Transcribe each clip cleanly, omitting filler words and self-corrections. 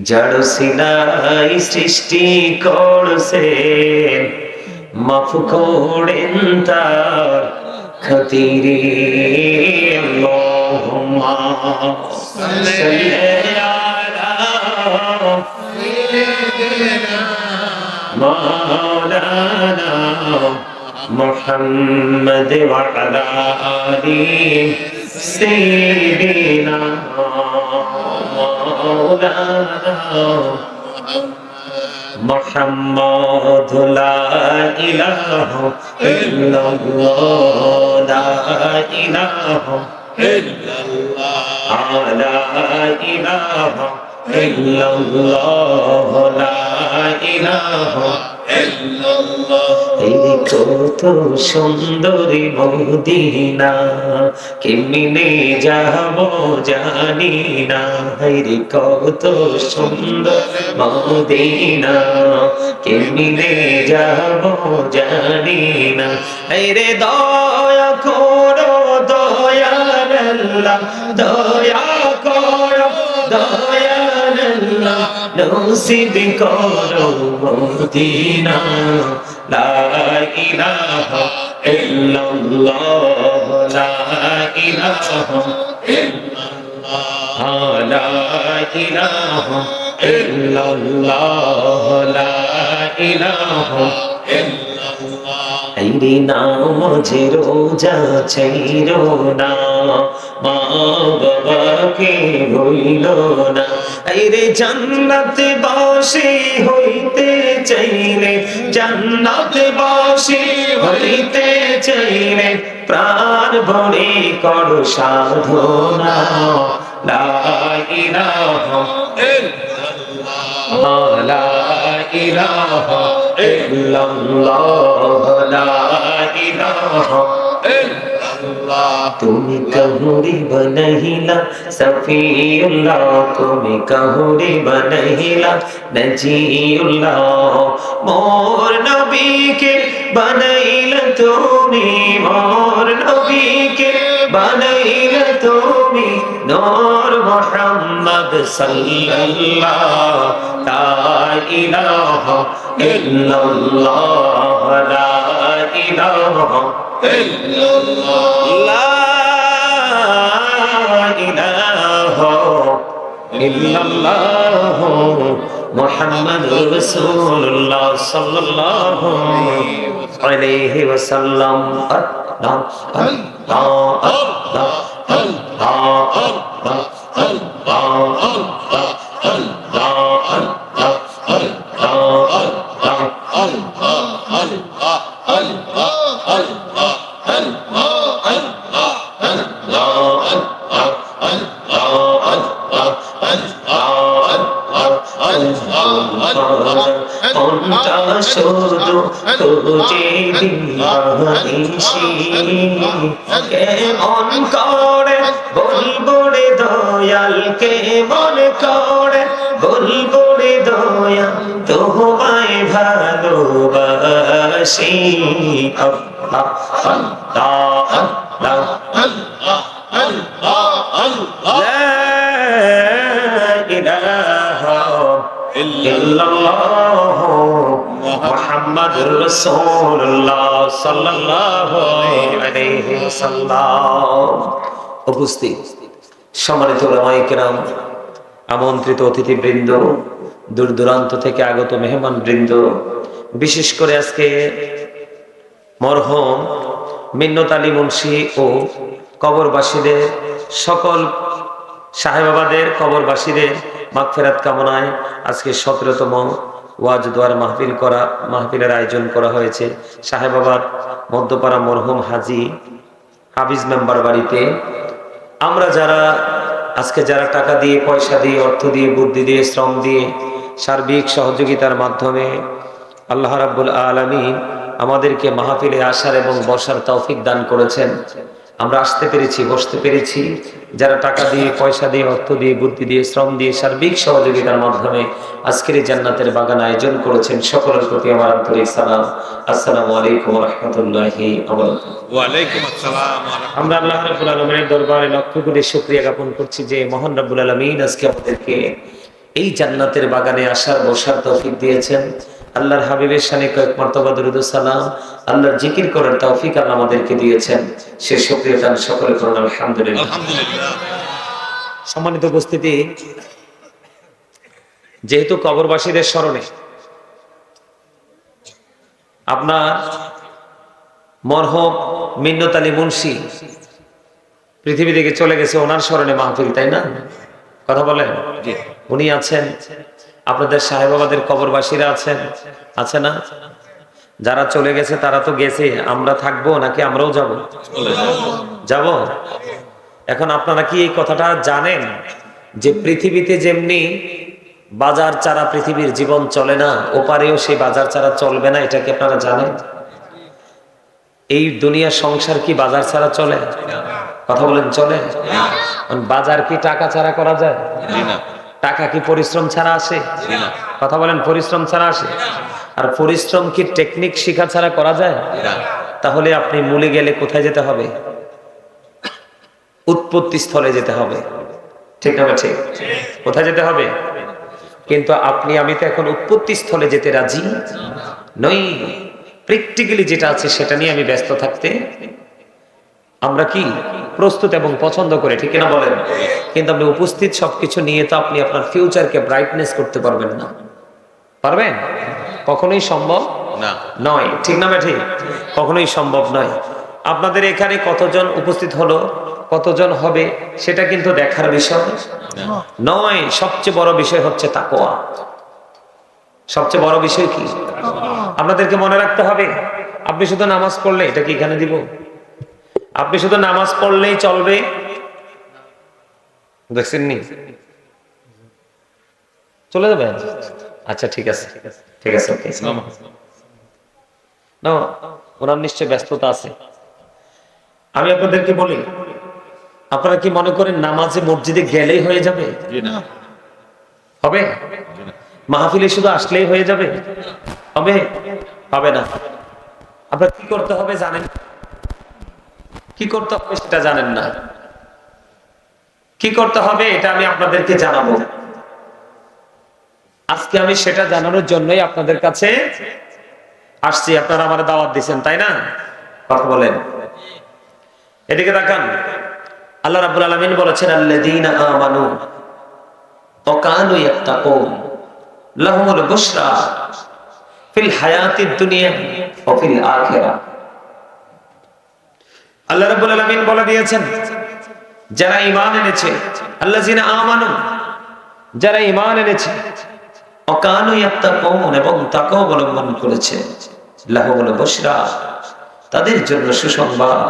জড় সিলাই সৃষ্টি করছেন, মাফ করেন তার খাতিরে। আল্লাহুম্মা সাল্লি আলা মাওলানা মুহাম্মদ ওয়া আলা আলি সাইয়্যিদিনা মাওলানা মুহাম্মদ লা ইলাহা ইল্লাল্লাহ, লা ইলাহা ইল্লাল্লাহ, লা ইলাহা ইল্লাল্লাহ, লা ইলাহা ইল্লাল্লাহ। এই কত সুন্দরী মদিনা, কেমনে যাব জানি না। রে কত সুন্দর মদিনা, কেমনে যাব জানি না। রে দয়া করো দয়াল আল্লাহ, দয়া করো দয়াল আল্লাহ, নসিব করো মদিনা। লা ইলাহা ইল্লাল্লাহ, লা ইলাহা ইল্লাল্লাহ, লা ইলাহা ইল্লাল্লাহ, লা ইলাহা ইল্লাল্লাহ। আইরে নামাজে রোজা ছাইরো না, মা বাবাকে ভুইলো না। আইরে জান্নাতে বাসী হইতে চাইলে, জান্নাতে বাসী হইতে চাইলে, প্রাণ ভরে করো সাধনা। লা ইলাহা ইল্লাল্লাহ, লা ইলাহা ইল্লাল্লাহ, লা ইলাহা ইল্লাল্লাহ। তুমি কাহুরি বনহিলা সফিউল্লাহ, তুমি কাহুরি বনহিলা নজিউল্লাহ। মোর নবীকে বানাইলা তুমি, মোর নবীকে বানাইলা তুমি, নূর মুহাম্মদ সাল্লাল্লাহ। লা ইলাহা ইল্লাল্লাহ, লা ইলাহা ইল্লাল্লাহ, লা ইলাহা ইল্লাল্লাহ, মুহাম্মাদুর রাসূলুল্লাহ সাল্লাল্লাহু আলাইহি ওয়াসাল্লাম। আল্লাহ আল্লাহ আল্লাহ আল্লাহ আল্লাহ আল্লাহ শুধু তুঝে দিবানিশি, কেমন করে বলবো রে দয়াল, কেমন করে বলবো রে দয়াল, তোমায় ভালোবাসি। আল্লাহ আল্লাহ আল্লাহ আল্লাহ আল্লাহ, লা ইলাহা ইল্লাল্লাহ মুহাম্মাদুর রাসূলুল্লাহ সাল্লাল্লাহু আলাইহি ওয়াসাল্লাম। উপস্থিত সম্মানিত উলামায়ে কেরাম, আমন্ত্রিত অতিথিবৃন্দ, দূর দূরান্ত থেকে আগত মেহমান বৃন্দ, বিশেষ করে আজকে মরহুম মিন্নত আলী মুন্সি ও কবরবাসীদের, সকল সাহেবাবাদের কবরবাসীদের মাগফিরাত কামনায় আজকে 17তম ওয়াজ দোয়ার মাহফিলের আয়োজন করা হয়েছে সাহেবাবাদ মধ্যপাড়া মরহুম হাজী হাফিজ মেম্বার বাড়িতে। আমরা যারা আজকে যারা টাকা দিয়ে, পয়সা দিয়ে, অর্থ দিয়ে, বুদ্ধি দিয়ে, শ্রম দিয়ে, সার্বিক সহযোগিতার মাধ্যমে আল্লাহ রাব্বুল আলামিন আমাদেরকে মাহফিলে আসার এবং বসার তৌফিক দান করেছেন, আমরা আসতে পেরেছি, বসতে পেরেছি, যারা টাকা দিয়ে, পয়সা দিয়ে, অর্থ দিয়ে, বুদ্ধি দিয়ে, শ্রম দিয়ে, সার্বিক সহযোগিতার মাধ্যমে আজকের এই জান্নাতের বাগান আয়োজন করেছেন, সকলের প্রতি আমার আন্তরিক সালাম। আসসালামু আলাইকুম ওয়া রাহমাতুল্লাহি ওয়া বারাকাতুহু। ওয়া আলাইকুম আসসালাম। আমরা আল্লাহ রাব্বুল আলামিনের দরবারে লক্ষ কোটি শুকরিয়া জ্ঞাপন করছি যে মহান রাব্বুল আলামিন আজকে আমাদেরকে এই জান্নাতের বাগানে আসার বসার তৌফিক দিয়েছেন। আল্লাহর হাবিবের শানে কয়েক মারতবা দরুদ ও সালাম, আল্লাহর জিকির করার তৌফিক আল্লাহ আমাদেরকে দিয়েছেন। সে শুকরিয়া গান সকলে করুন আলহামদুলিল্লাহ। আলহামদুলিল্লাহ। সম্মানিত উপস্থিতি, যেহেতু কবরবাসীদের স্মরণে আপনার মরহুম মিন্নত আলী মুন্সি পৃথিবী থেকে চলে গেছে, ওনার স্মরণে মাহফিল, তাই না? কথা বলেন। উনি আছেন, আপনাদের সাহেব বাবাদের কবরবাসীরা আছেন, আছে না? যারা চলে গেছে তারা তো গেছে, আমরা থাকবো নাকি আমরাও যাব? যাব। এখন আপনারা কি এই কথাটা জানেন যে পৃথিবীতে যেমনি বাজার ছাড়া পৃথিবীর জীবন চলে না, ওপারেও সেই বাজার ছাড়া চলবে না, এটা কি আপনারা জানেন? এই দুনিয়ার সংসার কি বাজার ছাড়া চলে? কথা বলেন, চলে? বাজার কি টাকা ছাড়া করা যায়? টাকা কি পরিশ্রম ছাড়া আসে? কথা বলেন, পরিশ্রম ছাড়া আসে? আর পরিশ্রম কি টেকনিক শিখা ছাড়া করা যায়? তাহলে আপনি মূলে গেলে কোথায় যেতে হবে? উৎপত্তি স্থলে যেতে হবে, ঠিক না? ঠিক। কোথায় যেতে হবে? কিন্তু আপনি আমি তো এখন উৎপত্তি স্থলে যেতে রাজি নই। প্র্যাকটিক্যালি যেটা আছে সেটা নিয়ে আমি ব্যস্ত থাকতে আমরা কি প্রস্তুত এবং পছন্দ করে, ঠিক না বলেন? কিন্তু আপনি উপস্থিত সবকিছু নিয়ে তো আপনি আপনার ফিউচারকে ব্রাইটনেস করতে পারবেন না। পারবেন? কখনোই সম্ভব নয়, ঠিক না? ঠিক, কখনোই সম্ভব নয়। আপনাদের এখানে কতজন উপস্থিত হলো, কতজন হবে, সেটা কিন্তু দেখার বিষয় নয়। সবচেয়ে বড় বিষয় হচ্ছে তাকওয়া। সবচেয়ে বড় বিষয় কি? আপনাদেরকে মনে রাখতে হবে, আপনি শুধু নামাজ পড়লে, এটা কি এখানে দিব? আপনি শুধু নামাজ পড়লেই চলবে? দেখছেননি? চলে যাবে? আচ্ছা, ঠিক আছে, ঠিক আছে, ওকে। না, ওনার নিশ্চয় ব্যস্ততা আছে। আমি আপনাদেরকে বলি, আপনারা কি মনে করেন নামাজে মসজিদে গেলেই হয়ে যাবে? হবে? মাহফিলে শুধু আসলেই হয়ে যাবে? হবে? হবে না। আপনার কি করতে হবে জানেন? কি করতে হবে সেটা জানেন না। কি করতে হবে এটা আমি আপনাদেরকে জানাবো। আজকে আমি সেটা জানানোর জন্যই আপনাদের কাছে আসছি। আপনারা আমার দাওয়াত দিয়েছেন, তাই না? কথা বলেন। এদিকে তাকান। আল্লাহ রাব্বুল আলামিন বলেছেন, আল্লাযীনা আমানু ওয়া কানু ইয়াত্তাকুন লাহুমুল বুশরা ফিল হায়াতিদ দুনিয়া ওয়া ফিল আখিরাহ। আল্লাহ রাব্বুল আলামিন বলে দিয়েছেন, যারা ঈমান এনেছে, আল্লাযীনা আমানু, যারা ঈমান এনেছে, ওয়া কানু ইয়াত্তাকুন, এবং তাকওয়া অবলম্বন করেছে, লাহুমুল বুশরা, তাদের জন্য সুসংবাদ।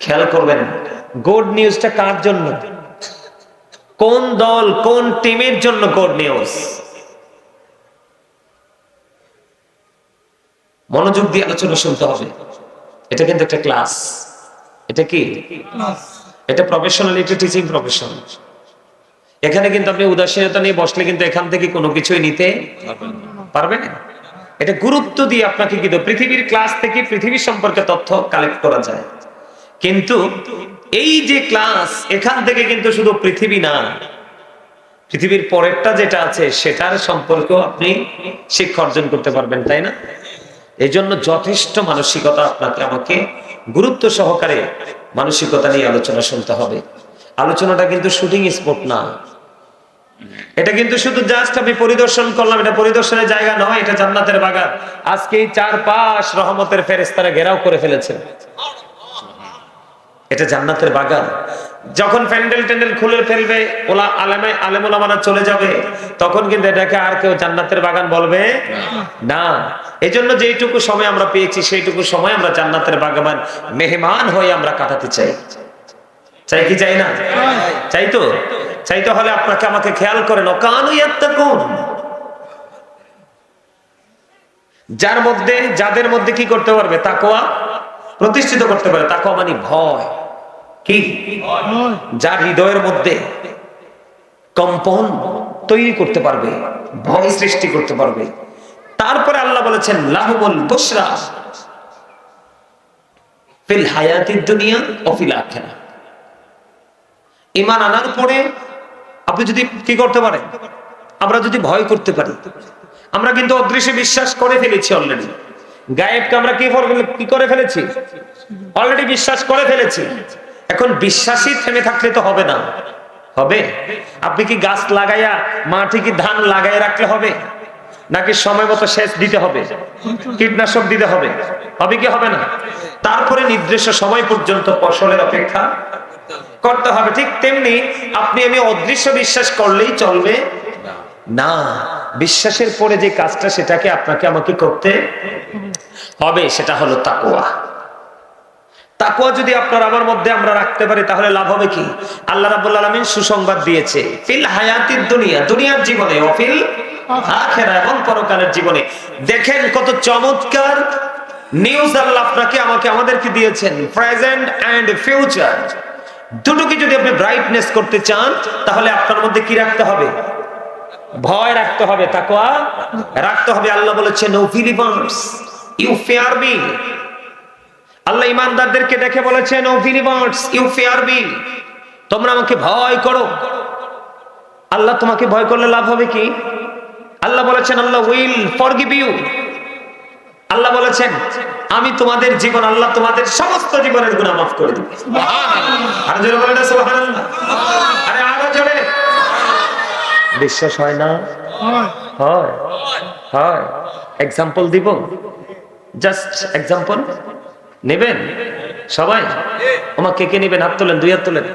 খেয়াল করবেন, গুড নিউজটা কার জন্য? কোন দল, কোন টিমের জন্য গুড নিউজ? মনোযোগ দিয়ে আলোচনা শুনতে হবে। এটা কিন্তু একটা ক্লাস। এটা কি? এটা প্রফেশনাল, এটা টিচিং প্রফেশন। এখানে কিন্তু আপনি উদাসীনতা নিয়ে বসলে কিন্তু এখান থেকে কোনো কিছুই নিতে পারবেন না। এটা গুরুত্ব দিয়ে আপনাকে কিন্তু পৃথিবীর ক্লাস থেকে পৃথিবী সম্পর্কে তথ্য কালেক্ট করা যায়। কিন্তু এই যে ক্লাস, এখান থেকে কিন্তু শুধু পৃথিবী না, পৃথিবীর পরেরটা যেটা আছে সেটার সম্পর্কেও আপনি শিক্ষা অর্জন করতে পারবেন, তাই না? এই জন্য যথেষ্ট মানসিকতা আপনাকে আমাকে গুরুত্ব সহকারে মানসিকতা নিয়ে আলোচনা শুনতে হবে। আলোচনাটা কিন্তু শুটিং স্পট না। এটা কিন্তু শুধু জাস্ট আমি পরিদর্শন করলাম, এটা পরিদর্শনের জায়গা নয়, এটা জান্নাতের বাগান। আজকে এই চারপাশ রহমতের ফেরেশতারা ঘেরাও করে ফেলেছে। এটা জান্নাতের বাগান। যখন প্যান্ডেল টেন্ডেল খুলে ফেলবে, ওলা আলেম ওলামারা চলে যাবে, তখন কিন্তু এটাকে আর কেউ জান্নাতের বাগান বলবে না। এই জন্য যেইটুকু সময় আমরা পেয়েছি সেইটুকু সময় আমরা জান্নাতের বাগান মেহমান হয়ে আমরা কাটাতে চাই। চাই কি চাই না? চাই তো। চাইতে হলে আপনাকে আমাকে খেয়াল করেন, ওকানু ইয়াত্তাকুন, যাদের মধ্যে কি করতে পারবে? তাকওয়া প্রতিষ্ঠিত করতে পারে। তাকওয়া মানে ভয়। কি? যার হৃদয়ের মধ্যে কম্পন তৈরি করতে পারবে, ভয় সৃষ্টি করতে পারবে। তারপরে আল্লাহ বলেছেন লাহুমুল বুশরা ফিল হায়াতিদ দুনিয়া ওয়া ফিল আখিরাহ। ঈমান আনার পরে আপনি যদি কি করতে পারেন, আমরা যদি ভয় করতে পারি, আমরা কিন্তু অদৃশ্যে বিশ্বাস করে ফেলেছি অলরেডি। গায়েবকে আমরা কি করে ফেলেছি? অলরেডি বিশ্বাস করে ফেলেছি। এখন বিশ্বাসই থেমে থাকলে তো হবে না। হবে? আপনি কি গাছ লাগাইয়া মাটি কি ধান লাগাই রাখলে হবে, নাকি সময় মতো সেচ দিতে হবে, কীটনাশক দিতে হবে? হবে কি হবে না? তারপরে নির্দিষ্ট সময় পর্যন্ত ফসলের অপেক্ষা করতে হবে। ঠিক তেমনি আপনি আমি অদৃশ্য বিশ্বাস করলেই চলবে না। বিশ্বাসের পরে যে কাজটা সেটাকে আপনাকে আমাকে করতে হবে, সেটা হলো তাকওয়া। তাকওয়া যদি আপনার আমার মধ্যে আমরা রাখতে পারি তাহলে লাভ হবে কি? আল্লাহ রাব্বুল আলামিন সুসংবাদ দিয়েছে ফিল হায়াতিদ দুনিয়া, দুনিয়ার জীবনে, ও ফিল আখিরাহ, এবং পরকালের জীবনে। দেখেন কত চমৎকার নিউজ আল্লাহ আপনাকে আমাকে আমাদেরকে দিয়েছেন। প্রেজেন্ট এন্ড ফিউচার দুটোকে যদি আপনি ব্রাইটনেস করতে চান তাহলে আপনার মধ্যে কি রাখতে হবে? ভয় রাখতে হবে, তাকওয়া রাখতে হবে। আল্লাহ বলেছেন O believers you fear me. আল্লাহ ঈমানদারদেরকে দেখে বলেছেন O believers you fear me, তোমরা আমাকে ভয় করো। আল্লাহ তোমাকে ভয় করলে লাভ হবে কি? আল্লাহ বলেছেন আল্লাহ উইল ফরগিভ ইউ। আল্লাহ বলেছেন আমি তোমাদের জীবন, আল্লাহ তোমাদের সমস্ত জীবনের গুনাহ মাফ করে দিবে। সুবহানাল্লাহ। আর জোরে বলেন সুবহানাল্লাহ। আরে আরো জোরে। বিশ্বাস হয় না? হয় হয়। এক্সাম্পল দিব, জাস্ট এক্সাম্পল নেবেন সবাই? ওমা কে কে নেবেন? হাত তোলেন, দুই হাত তোলেন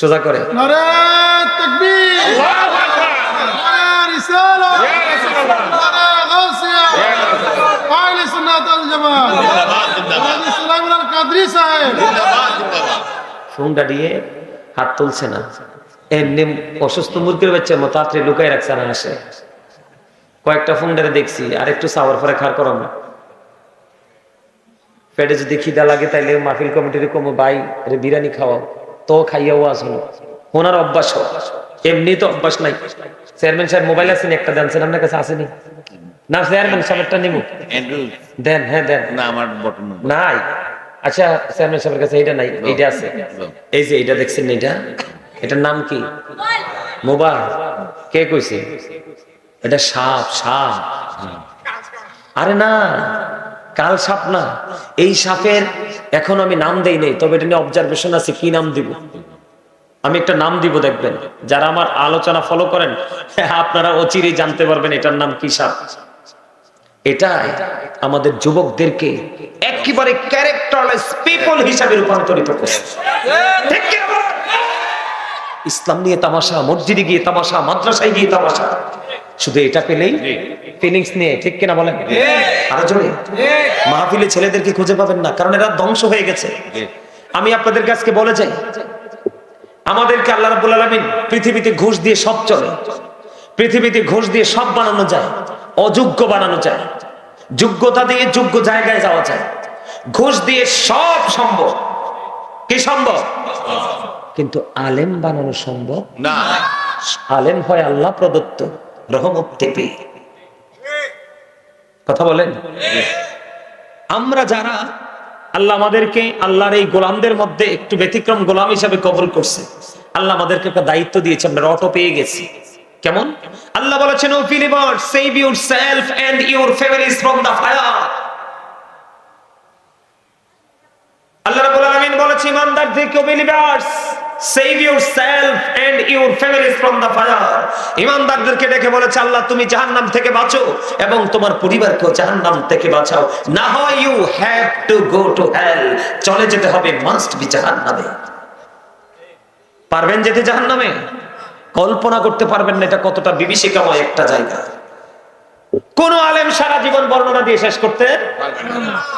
সোজা করে। নারে তাকবীর, আল্লাহু আকবার, নারে রিসালাত, ইয়া রাসূলুল্লাহ, নারে গাউসিয়া, আহলে সুন্নাত ওয়াল জামাত, জিন্দাবাদ জিন্দাবাদ, সুলাইমান আল কাদরি সাহেব, জিন্দাবাদ জিন্দাবাদ। ফোনটা দিয়ে হাত তুলছে না, এমনি অসুস্থ মুরগির বাচ্চার মতো হাতে লুকাই রাখছে না। আসে কয়েকটা ফোনটারে দেখছি, আর একটু সাওয়ার পরে খার করো না। পেটে যদি খিদা লাগে তাইলে মাহফিল কমিটির কমো ভাই রে বিরিয়ানি খাওয়াও, তো খাইয়াও আসুন। ওনার অভ্যাস, এমনি তো অভ্যাস নাই। চেয়ারম্যান সাহেব মোবাইল আছেন, একটা দেনছেন আপনার কাছে আসেনি না? চেয়ারম্যান সাহেবটা নিব দেন। হ্যাঁ দেন না, আমার বটন নাই। আচ্ছা চেয়ারম্যান সাহেবের কাছে এইটা নাই, এইটা আছে। এই যে এইটা দেখছেন, এইটা এটার নাম কি? মোবাইল। কে কইছে? এটা সাপ। সাপ? আরে না, কাল সাপ না। এই সাপের এখন আমি নাম দেই নাই, তবে এটা নিয়ে অবজারভেশন আছে। কি নাম দিব? আমি একটা নাম দিব, দেখবেন যারা আমার আলোচনা ফলো করেন আপনারা অচিরেই জানতে পারবেন এটার নাম কি সাপ। এটা আমাদের যুবকদেরকে একেবারে ক্যারেক্টারলেস পিপল হিসাবে রূপান্তরিত করছে। ঠিক কি না? ইসলাম নিয়ে তামাশা, মসজিদে গিয়ে তামাশা, মাদ্রাসায় গিয়ে তামাশা, শুধু এটা পেলেই ফিলিংস নিয়ে। ঠিক কিনা বলেন? আরো জোরে। মাহফিলে ছেলেদেরকে খুঁজে পাবেন না, কারণ এরা ধ্বংস হয়ে গেছে। আমি আপনাদের কাছে বলে যাই, আমাদেরকে আল্লাহ রাব্বুল আলামিন পৃথিবীতে ঘুষ দিয়ে সব চলে, পৃথিবীতে ঘুষ দিয়ে সব বানানো যায়, অযোগ্য বানানো যায়, যোগ্যতা দিয়ে যোগ্য জায়গায় যাওয়া যায়। ঘুষ দিয়ে সব সম্ভব। কি সম্ভব? কিন্তু আলেম বানানো সম্ভব না। আলেম হয় আল্লাহ প্রদত্ত রহমত থেকে। কথা বলেন? আমরা যারা আল্লাহ আমাদেরকে আল্লাহর এই গোলামদের মধ্যে একটু ব্যতিক্রম গোলাম হিসাবে কবুল করছে, আল্লাহ আমাদেরকে একটা দায়িত্ব দিয়েছে, আমরা অটো পেয়ে গেছি। কেমন? আল্লাহ বলেছেন O believers save yourself and your families from the fire. আল্লাহ রাব্বুল আলামিন বলেছেন ঈমানদারদেরকে O believers save yourself and your families from the fire. ঈমানদারদেরকে ডেকে বলেছে আল্লাহ তুমি জাহান্নাম থেকে বাঁচো এবং তোমার পরিবারকেও জাহান্নাম থেকে বাঁচাও, না হয় you have to go to hell, চলে যেতে হবে, মাস্ট বি জাহান্নামে। পারবেন যেতে জাহান্নামে? কল্পনা করতে পারবেন না এটা কতটা বিভীষিকাময় একটা জায়গা। কোন আলেম সারা জীবন বর্ণনা দিয়ে শেষ করতে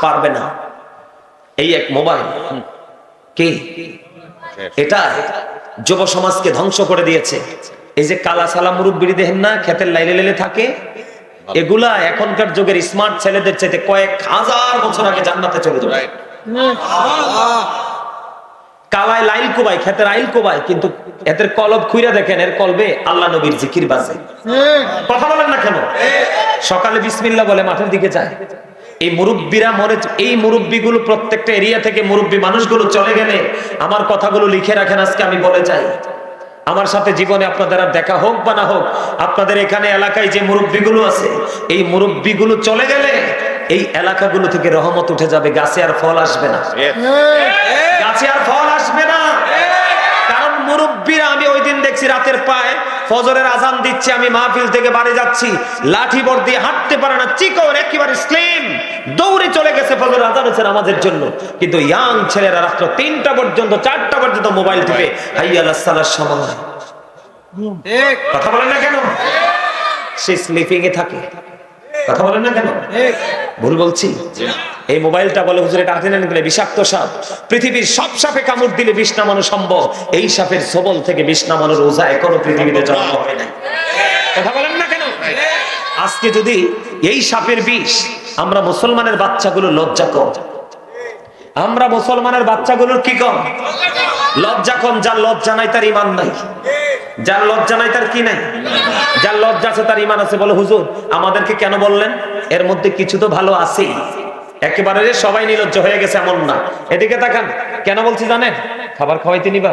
পারবে না। এই এক মোবাইল কি এটা যুব সমাজকে ধ্বংস করে দিয়েছে। এই যে কালা সালা মুরব্বি দেখেন না, ক্ষেতের লাইলে লাইলে থাকে, এগুলা এখনকার যুগের স্মার্ট ছেলেদের চাইতে কয়েক হাজার বছর আগে জান্নাতে চলে যাবে। কালায় লাইল কোবাই, ক্ষেতের আইল কোবাই, কিন্তু এদের কলব খুইরা দেখেন, এর কলবে আল্লাহ নবীর জিকির বাজে। কথা বলেন না কেন? সকালে বিসমিল্লাহ বলে মাঠের দিকে যায়। এই মুরব্বীরা মরে, এই মুরব্বীগুলো প্রত্যেকটা এরিয়া থেকে মুরব্বী মানুষগুলো চলে গেলে আমার কথাগুলো লিখে রাখেন, আজকে আমি বলে যাই। আমার সাথে জীবনে আপনাদের আর দেখা হোক বা না হোক, আপনাদের এখানে এলাকায় যে মুরব্বীগুলো আছে, এই মুরব্বীগুলো চলে গেলে এই এলাকাগুলো থেকে রহমত উঠে যাবে, গাছে আর ফল আসবে না, গাছে আর ফল আসবে না। কারণ মুরব্বীরা, আমি ওই দিন দেখছি রাতের পায় ফজরের আজান দিচ্ছে, আমি মাহফিল থেকে বাড়ি যাচ্ছি, লাঠি বর দিয়ে হাঁটতে পারে না, চিকন একেবারে স্লিম, দৌড়ে চলে গেছে ফজর আজান হচ্ছে নামাজের জন্য। কিন্তু ইয়াং ছেলেরা রাত্র 3টা পর্যন্ত 4টা পর্যন্ত মোবাইল টিপে হাইয়া আলাস সালার সময়। কথা বলেন না কেন? সে স্লিপিং এ থাকে। কথা বলেন না কেন? ভুল বলছি? এই মোবাইলটা বলে হুজুর এটা হাতে নিলে বিষাক্ত সাপ, পৃথিবীর সব সাপে কামড় দিলে বিষ নামানো সম্ভব, এই সাপের সবল থেকে বিষ নামানোর ওঝা এখনো পৃথিবীতে জন্ম হয় নাই। কথা বলেন না কেন? আজকে যদি এই সাপের বিষ, আমরা মুসলমানের বাচ্চাগুলো লজ্জা কম, আমরা মুসলমানের বাচ্চাগুলোর কি কম? লজ্জা কম। যার লজ্জা নাই তার ঈমান নাই, যার লজ্জা নাই তার কি নাই? যার লজ্জা আছে তার ঈমান আছে। বলে হুজুর আমাদেরকে কেন বললেন? এর মধ্যে কিছু তো ভালো আছেই। একেবারে সবাই নির্লজ্জ হয়ে গেছে এমন না। এদিকে তাকান, কেন বলছি জানেন? খাবার খাওয়াইতে নিবা?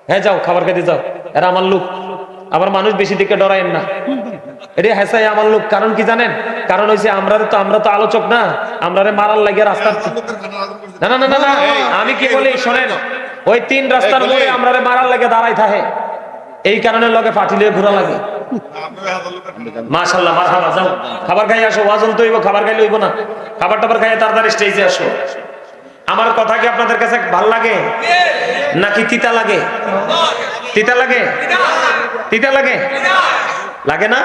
হ্যাঁ যাও, খাবার খাইতে যাও, এরা আমার লোক। আবার মানুষ বেশি দিকে ডরায়েন না, এটা হ্যাঁ আমার লোক। কারণ কি জানেন? কারণ হইছে আমরা তো আলোচক না, আমরা মারার লাগে রাস্তার। না না না না, আমি কি বলি শোনেন, ওই 3 রাস্তার মোড়ে আমরা মারার লাগে দাঁড়াই থাকে, এই কারণে লগে ফাটিলে ঘোরা লাগে। মাশাআল্লাহ, মারহাবা, যাও খাবার খাই আসো, ওয়াজন তো হইব, খাবার খাইলে হইব না, খাবার টাবার খাইয়ে তাড়াতাড়ি স্টেজে আসো। আমার কথা কি আপনাদের কাছে ভাল লাগে নাকি তিতা লাগে? তিতা লাগে? তিতা লাগে? লাগে না?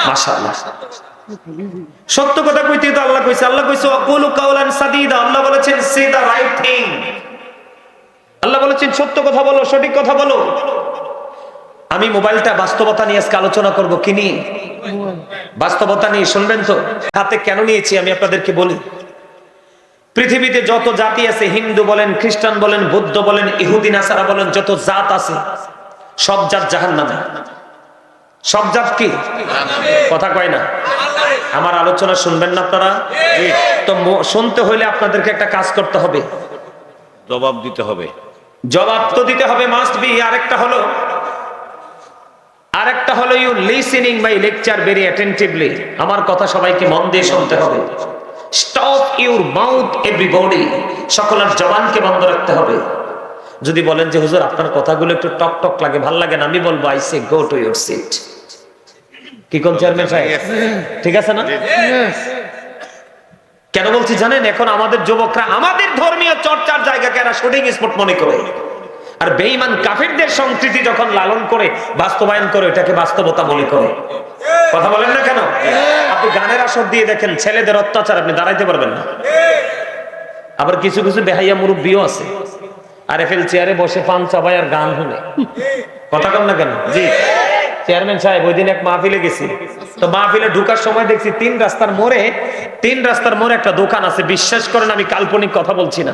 মাশাআল্লাহ, সত্য কথা কইতে তো আল্লাহ কইছে, আল্লাহ কইছে ওয়াকুলু কাওলান সাদীদা, আল্লাহ বলেছেন সে দা রাইট থিং, আল্লাহ বলেছেন সত্য কথা বলো, সঠিক কথা বলো। আমি মোবাইলটা বাস্তবতা নিয়ে আজকে আলোচনা করব। কি নিয়ে? বাস্তবতা নিয়ে। শুনবেন তো? হাতে কেন নিয়েছি আমি আপনাদেরকে বলি। পৃথিবীতে যত জাতি আছে, হিন্দু বলেন, খ্রিস্টান বলেন, বৌদ্ধ বলেন, ইহুদি নাসারা বলেন, যত জাত আছে সব জাত জাহান্নামে। সব জাত কি? কথা কয় না। আমার আলোচনা শুনবেন না আপনারা? তো শুনতে হইলে আপনাদেরকে একটা কাজ করতে হবে, জবাব দিতে হবে। জবাব তো দিতে হবে, মাস্ট বি। আরেকটা হলো you listening my lecture very attentively. আমার কথা সবাইকে মন দিয়ে শুনতে হবে। স্টপ ইউর মাউথ এভরিবডি, সকলের জবানকে বন্ধ রাখতে হবে। যদি বলেন যে হুজুর আপনার কথাগুলো একটু টক টক লাগে, ভাল লাগে না, আমি বলবো I say go to your seat. কি কোন চেয়ারম্যান সাহেব? ঠিক আছে না? কেন বলছি জানেন? এখন আমাদের যুবকরা আমাদের ধর্মীয় চর্চার জায়গাকে এরা শুটিং স্পট মনে করে, আর বেঈমান কাফিরদের সংস্কৃতি যখন লালন করে বাস্তবায়ন করে এটাকে বাস্তবতা মনে করে। কথা বলেন না কেন? আপনি গানের আসর দিয়ে দেখেন ছেলেদের অত্যাচার, আপনি দাঁড়াইতে পারবেন না। আবার কিছু কিছু বেহাইয়া মুরব্বিও আছে, আর এফএল চেয়ারে বসে পান চাবায় আর গান শুনে। কথা কন না কেন? জি চেয়ারম্যান সাহেব, ওই দিন এক মাহফিলে গেছি, তো মাহফিলে ঢুকার সময় দেখছি 3 রাস্তার মোড়ে একটা দোকান আছে। বিশ্বাস করেন আমি কাল্পনিক কথা বলছি না,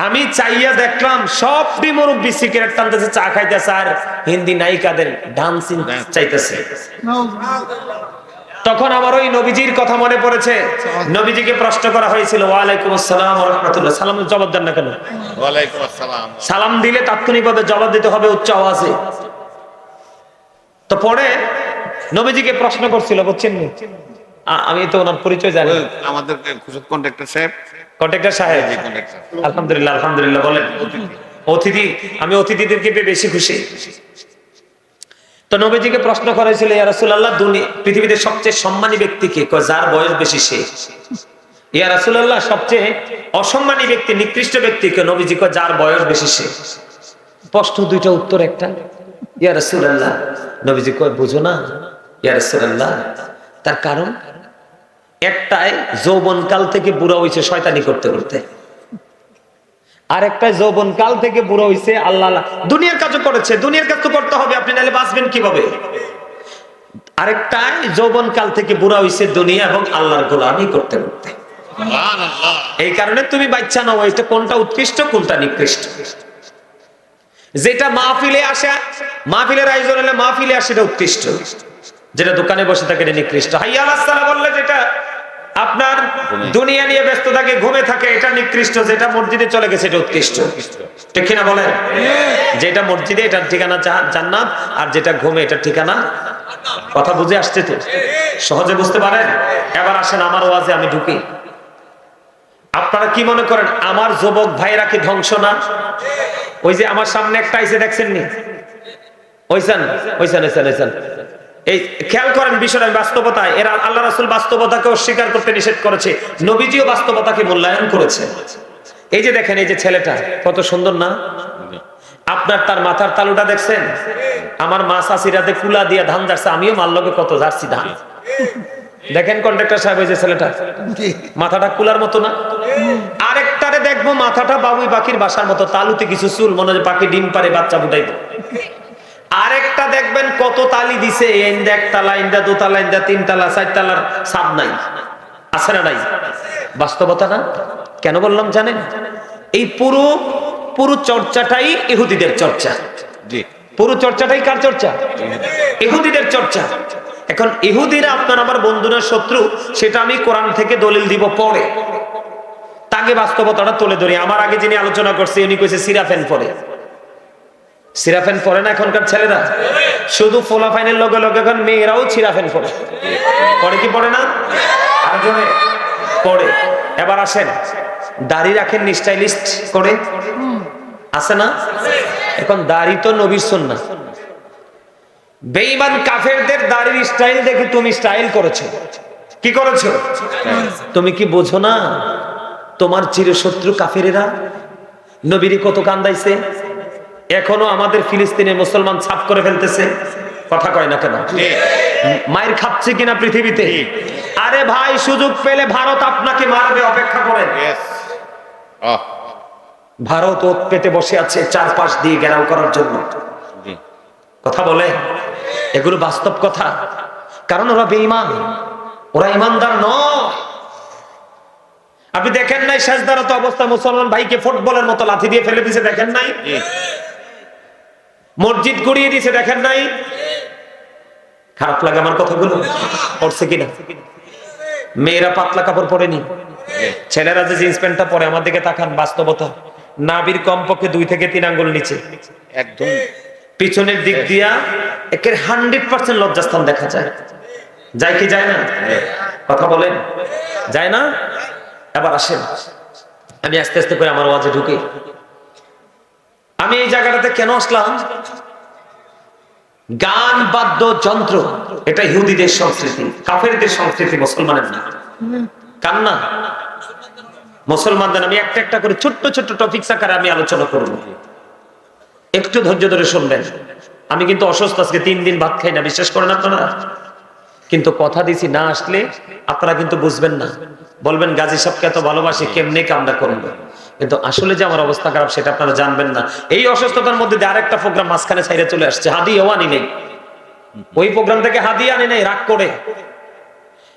আমি চাইয়া দেখলাম সব মুরব্বি সিগারেট টানতেছে, চা খাইতেছে, আর হিন্দি নায়িকাদের ডান্সিং চাইতেছে। তখন আমার ওই নবীজির কথা মনে পড়েছে। নবীজিকে প্রশ্ন করা হয়েছিল ওয়ালাইকুম আসসালাম ওয়া রাহমাতুল্লাহ, সালামের জবাব দেন না কেন? ওয়ালাইকুম আসসালাম। সালাম দিলে তাৎক্ষণিকভাবে জবাব দিতে হবে উচ্চ আওয়াজে। তো পরে নবীজিকে প্রশ্ন করছিল, বুঝছেন নি? আমি তো ওনার পরিচয় জানি। আমাদের কন্ট্রাক্টর সাহেব। কন্ট্রাক্টর সাহেব, আলহামদুলিল্লাহ আলহামদুলিল্লাহ। বলেন অতিথি, আমি অতিথিদেরকে পেয়ে বেশি খুশি। তো নবীজিকে প্রশ্ন করা হয়েছিল ইয়া রাসূলুল্লাহ, পৃথিবীতে সবচেয়ে সম্মানী ব্যক্তি কে? যার বয়স বেশি সে। ইয়া রাসূলুল্লাহ, সবচেয়ে অসম্মানী ব্যক্তি, নিকৃষ্ট ব্যক্তি কে? নবীজি কয় যার বয়স বেশি সে। স্পষ্ট দুইটা উত্তর একটা। ইয়া রাসূলুল্লাহ, নবীজি কয় বুঝো না ইয়া রাসূলুল্লাহ, তার কারণ একটাই যৌবন কাল থেকে বুড়া হইছে শয়তানি করতে করতে, আর একটা যৌবন কাল থেকে বুড়া হইছে আল্লাহ দুনিয়ার কাজ করেছে। দুনিয়ার কাজ তো করতে হবে, আপনি নাহলে বাঁচবেন কিভাবে? আরেকটাই যৌবন কাল থেকে বুড়া হইছে দুনিয়া এবং আল্লাহর গোলামি করতে করতে। সুবহানাল্লাহ। এই কারণে তুমি বাচ্চা নাও, এটা কোনটা উৎকৃষ্ট কোনটা নিকৃষ্ট। যেটা মাহফিলে আসে, মাহফিলের আয়োজন হলে মাহফিলে আসে এটা উৎকৃষ্ট, যেটা দোকানে বসে থাকে এটা নিকৃষ্ট। হাইয়া আলাস সালাহ বললে যেটা আপনার দুনিয়া নিয়ে ব্যস্ত থাকে, ঘুমে থাকে, এটা নিকৃষ্ট। যেটা মসজিদে চলে গেছে এটা উৎকৃষ্ট, ঠিক কিনা বলেন? যেটা মসজিদে এটার ঠিকানা জান্নাত, আর যেটা ঘুমে এটার ঠিকানা। কথা বুঝে আসছে তো? সহজে বুঝতে পারেন? এবার আসেন আমার ওয়াজে আমি ঢুকি। আপনারা কি মনে করেন আমার যুবক ভাইরা কি ধ্বংস না? ওই যে আমার সামনে একটা আইসে, দেখছেন নি? ওইসান ওইসান ওইসান ওইসান এই খেয়াল করেন বিষয়টা বাস্তবতা। এরা আল্লাহ রাসূল বাস্তবতাকে অস্বীকার করতে নিষেধ করেছে, নবীজিও বাস্তবতাকে মূল্যায়ন করেছে। এই যে দেখেন, এই যে ছেলেটা কত সুন্দর না? আপনার তার মাথার তালুটা দেখছেন? আমার মা চাষিরাতে কুলা দিয়া ধান যাচ্ছে, আমিও মাল্লকে কত যাচ্ছি ধান। দেখেন কন্ট্রাক্টর সাহেব, ওই যে ছেলেটা মাথাটা কুলার মতো না? আরেকটারে দেখবো মাথাটা বাবুই পাখির বাসার মতো, তালুতে কিছু চুল, মনে হয় পাখি ডিম পারে বাচ্চা ফুটাইবে। আরেকটা দেখবেন কত তালি দিছে, ইন্দা একতলা, ইন্দা দোতলা, ইন্দা তিনতলা, চারতলার ছাদ নাই, আছে না নাই? বাস্তবতা না? কেন বললাম জানেন? এই পুরো পুরো চর্চাটাই ইহুদিদের চর্চা। জি, পুরো চর্চাটাই কার চর্চা? ইহুদিদের চর্চা। এখন ইহুদিরা আপনার আমার বন্ধুরা শত্রু, সেটা আমি কোরআন থেকে দলিল দিব পরে, তাকে বাস্তবতাটা তুলে ধরি। আমার আগে যিনি আলোচনা করছে উনি কইছে সিরাফেন পরে। সিরাফেন পরে না এখনকার ছেলেরা? শুধু ফোলা ফাইনের লগে লগে এখন মেয়েরাও সিরাফেন পরে। পরে কি পড়ে না? আরেকজনে পড়ে। এবার আসেন, দাড়ি রাখেন স্টাইলিস্ট করে, আছে না? এখন দাড়ি তো নবীর সুন্নাহ। বেঈমান কাফেরদের দাড়ির স্টাইল দেখে তুমি স্টাইল করেছো। কি করেছো? তুমি কি বোঝো না তোমার চিরশত্রু কাফেরেরা নবীরে কত কান্দাইছে? এখনো আমাদের ফিলিস্তিনের মুসলমান ছাপ করে ফেলতেছে, কথা কয় না কেন? মায়ের খাচ্ছে কিনা পৃথিবীতে? আরে ভাই, সুযোগ পেলে ভারত আপনাকে মারবে, অপেক্ষা করেন। ইয়েস। ভারত ওত পেতে বসে আছে চারপাশ দিয়ে ঘেরাও করার জন্য। জি, কথা বলে, এগুলো বাস্তব কথা। কারণ ওরা বেঈমান, ওরা ইমানদার নয়। আপনি দেখেন নাই সেজদারত অবস্থায় মুসলমান ভাইকে ফুটবলের মতো লাথি দিয়ে ফেলে দিয়েছে? দেখেন নাই? জি। মসজিদ গড়িয়ে দিয়েছে? দেখেন নাই? খারাপ লাগে আমার কথাগুলো? পড়ছে কিনা? মেয়েরা পাতলা কাপড় পরেনি, ছেলেরা যে জিন্স প্যান্টটা পরে, আমার দিকে তাকান, বাস্তবতা। নাভির কমপক্ষে 2 থেকে 3 আঙ্গুল নিচে, একদম পিছনের দিক দিয়া একের 100% লজ্জাস্থান দেখা যায়। যায় কি যায় না? কথা বলেন, যায় না? এবার আসেন, আমি আস্তে আস্তে করে আমার ওয়াজে ঢুকি। আমি এই জায়গাটাতে কেন আসলাম? গান, বাদ্য যন্ত্র, এটা ইহুদিদের সংস্কৃতি, কাফেরদের সংস্কৃতি, মুসলমানের না। কান্না মুসলমানদের। আমি একটা একটা করে ছোট্ট ছোট্ট টপিকস আকারে আমি আলোচনা করব, একটু ধৈর্য ধরে শুনবেন। আমি কিন্তু অসুস্থ, আজকে 3 দিন ভাত খাই না, বিশ্বাস করেন আপনারা। কিন্তু কথা দিছি, না আসলে আপনারা কিন্তু বুঝবেন না, বলবেন গাজী সাহেবকে এত ভালোবাসি, কেমনে কামনা করবো। কিন্তু আসলে যে আমার অবস্থা খারাপ সেটা আপনারা জানবেন না। এই অসুস্থতার মধ্যে আরেকটা প্রোগ্রাম মাঝখানে ছাইরে চলে আসছে, হাদিয়াও আনি নেই। ওই প্রোগ্রাম থেকে হাদিয়া আনি নাই রাগ করে।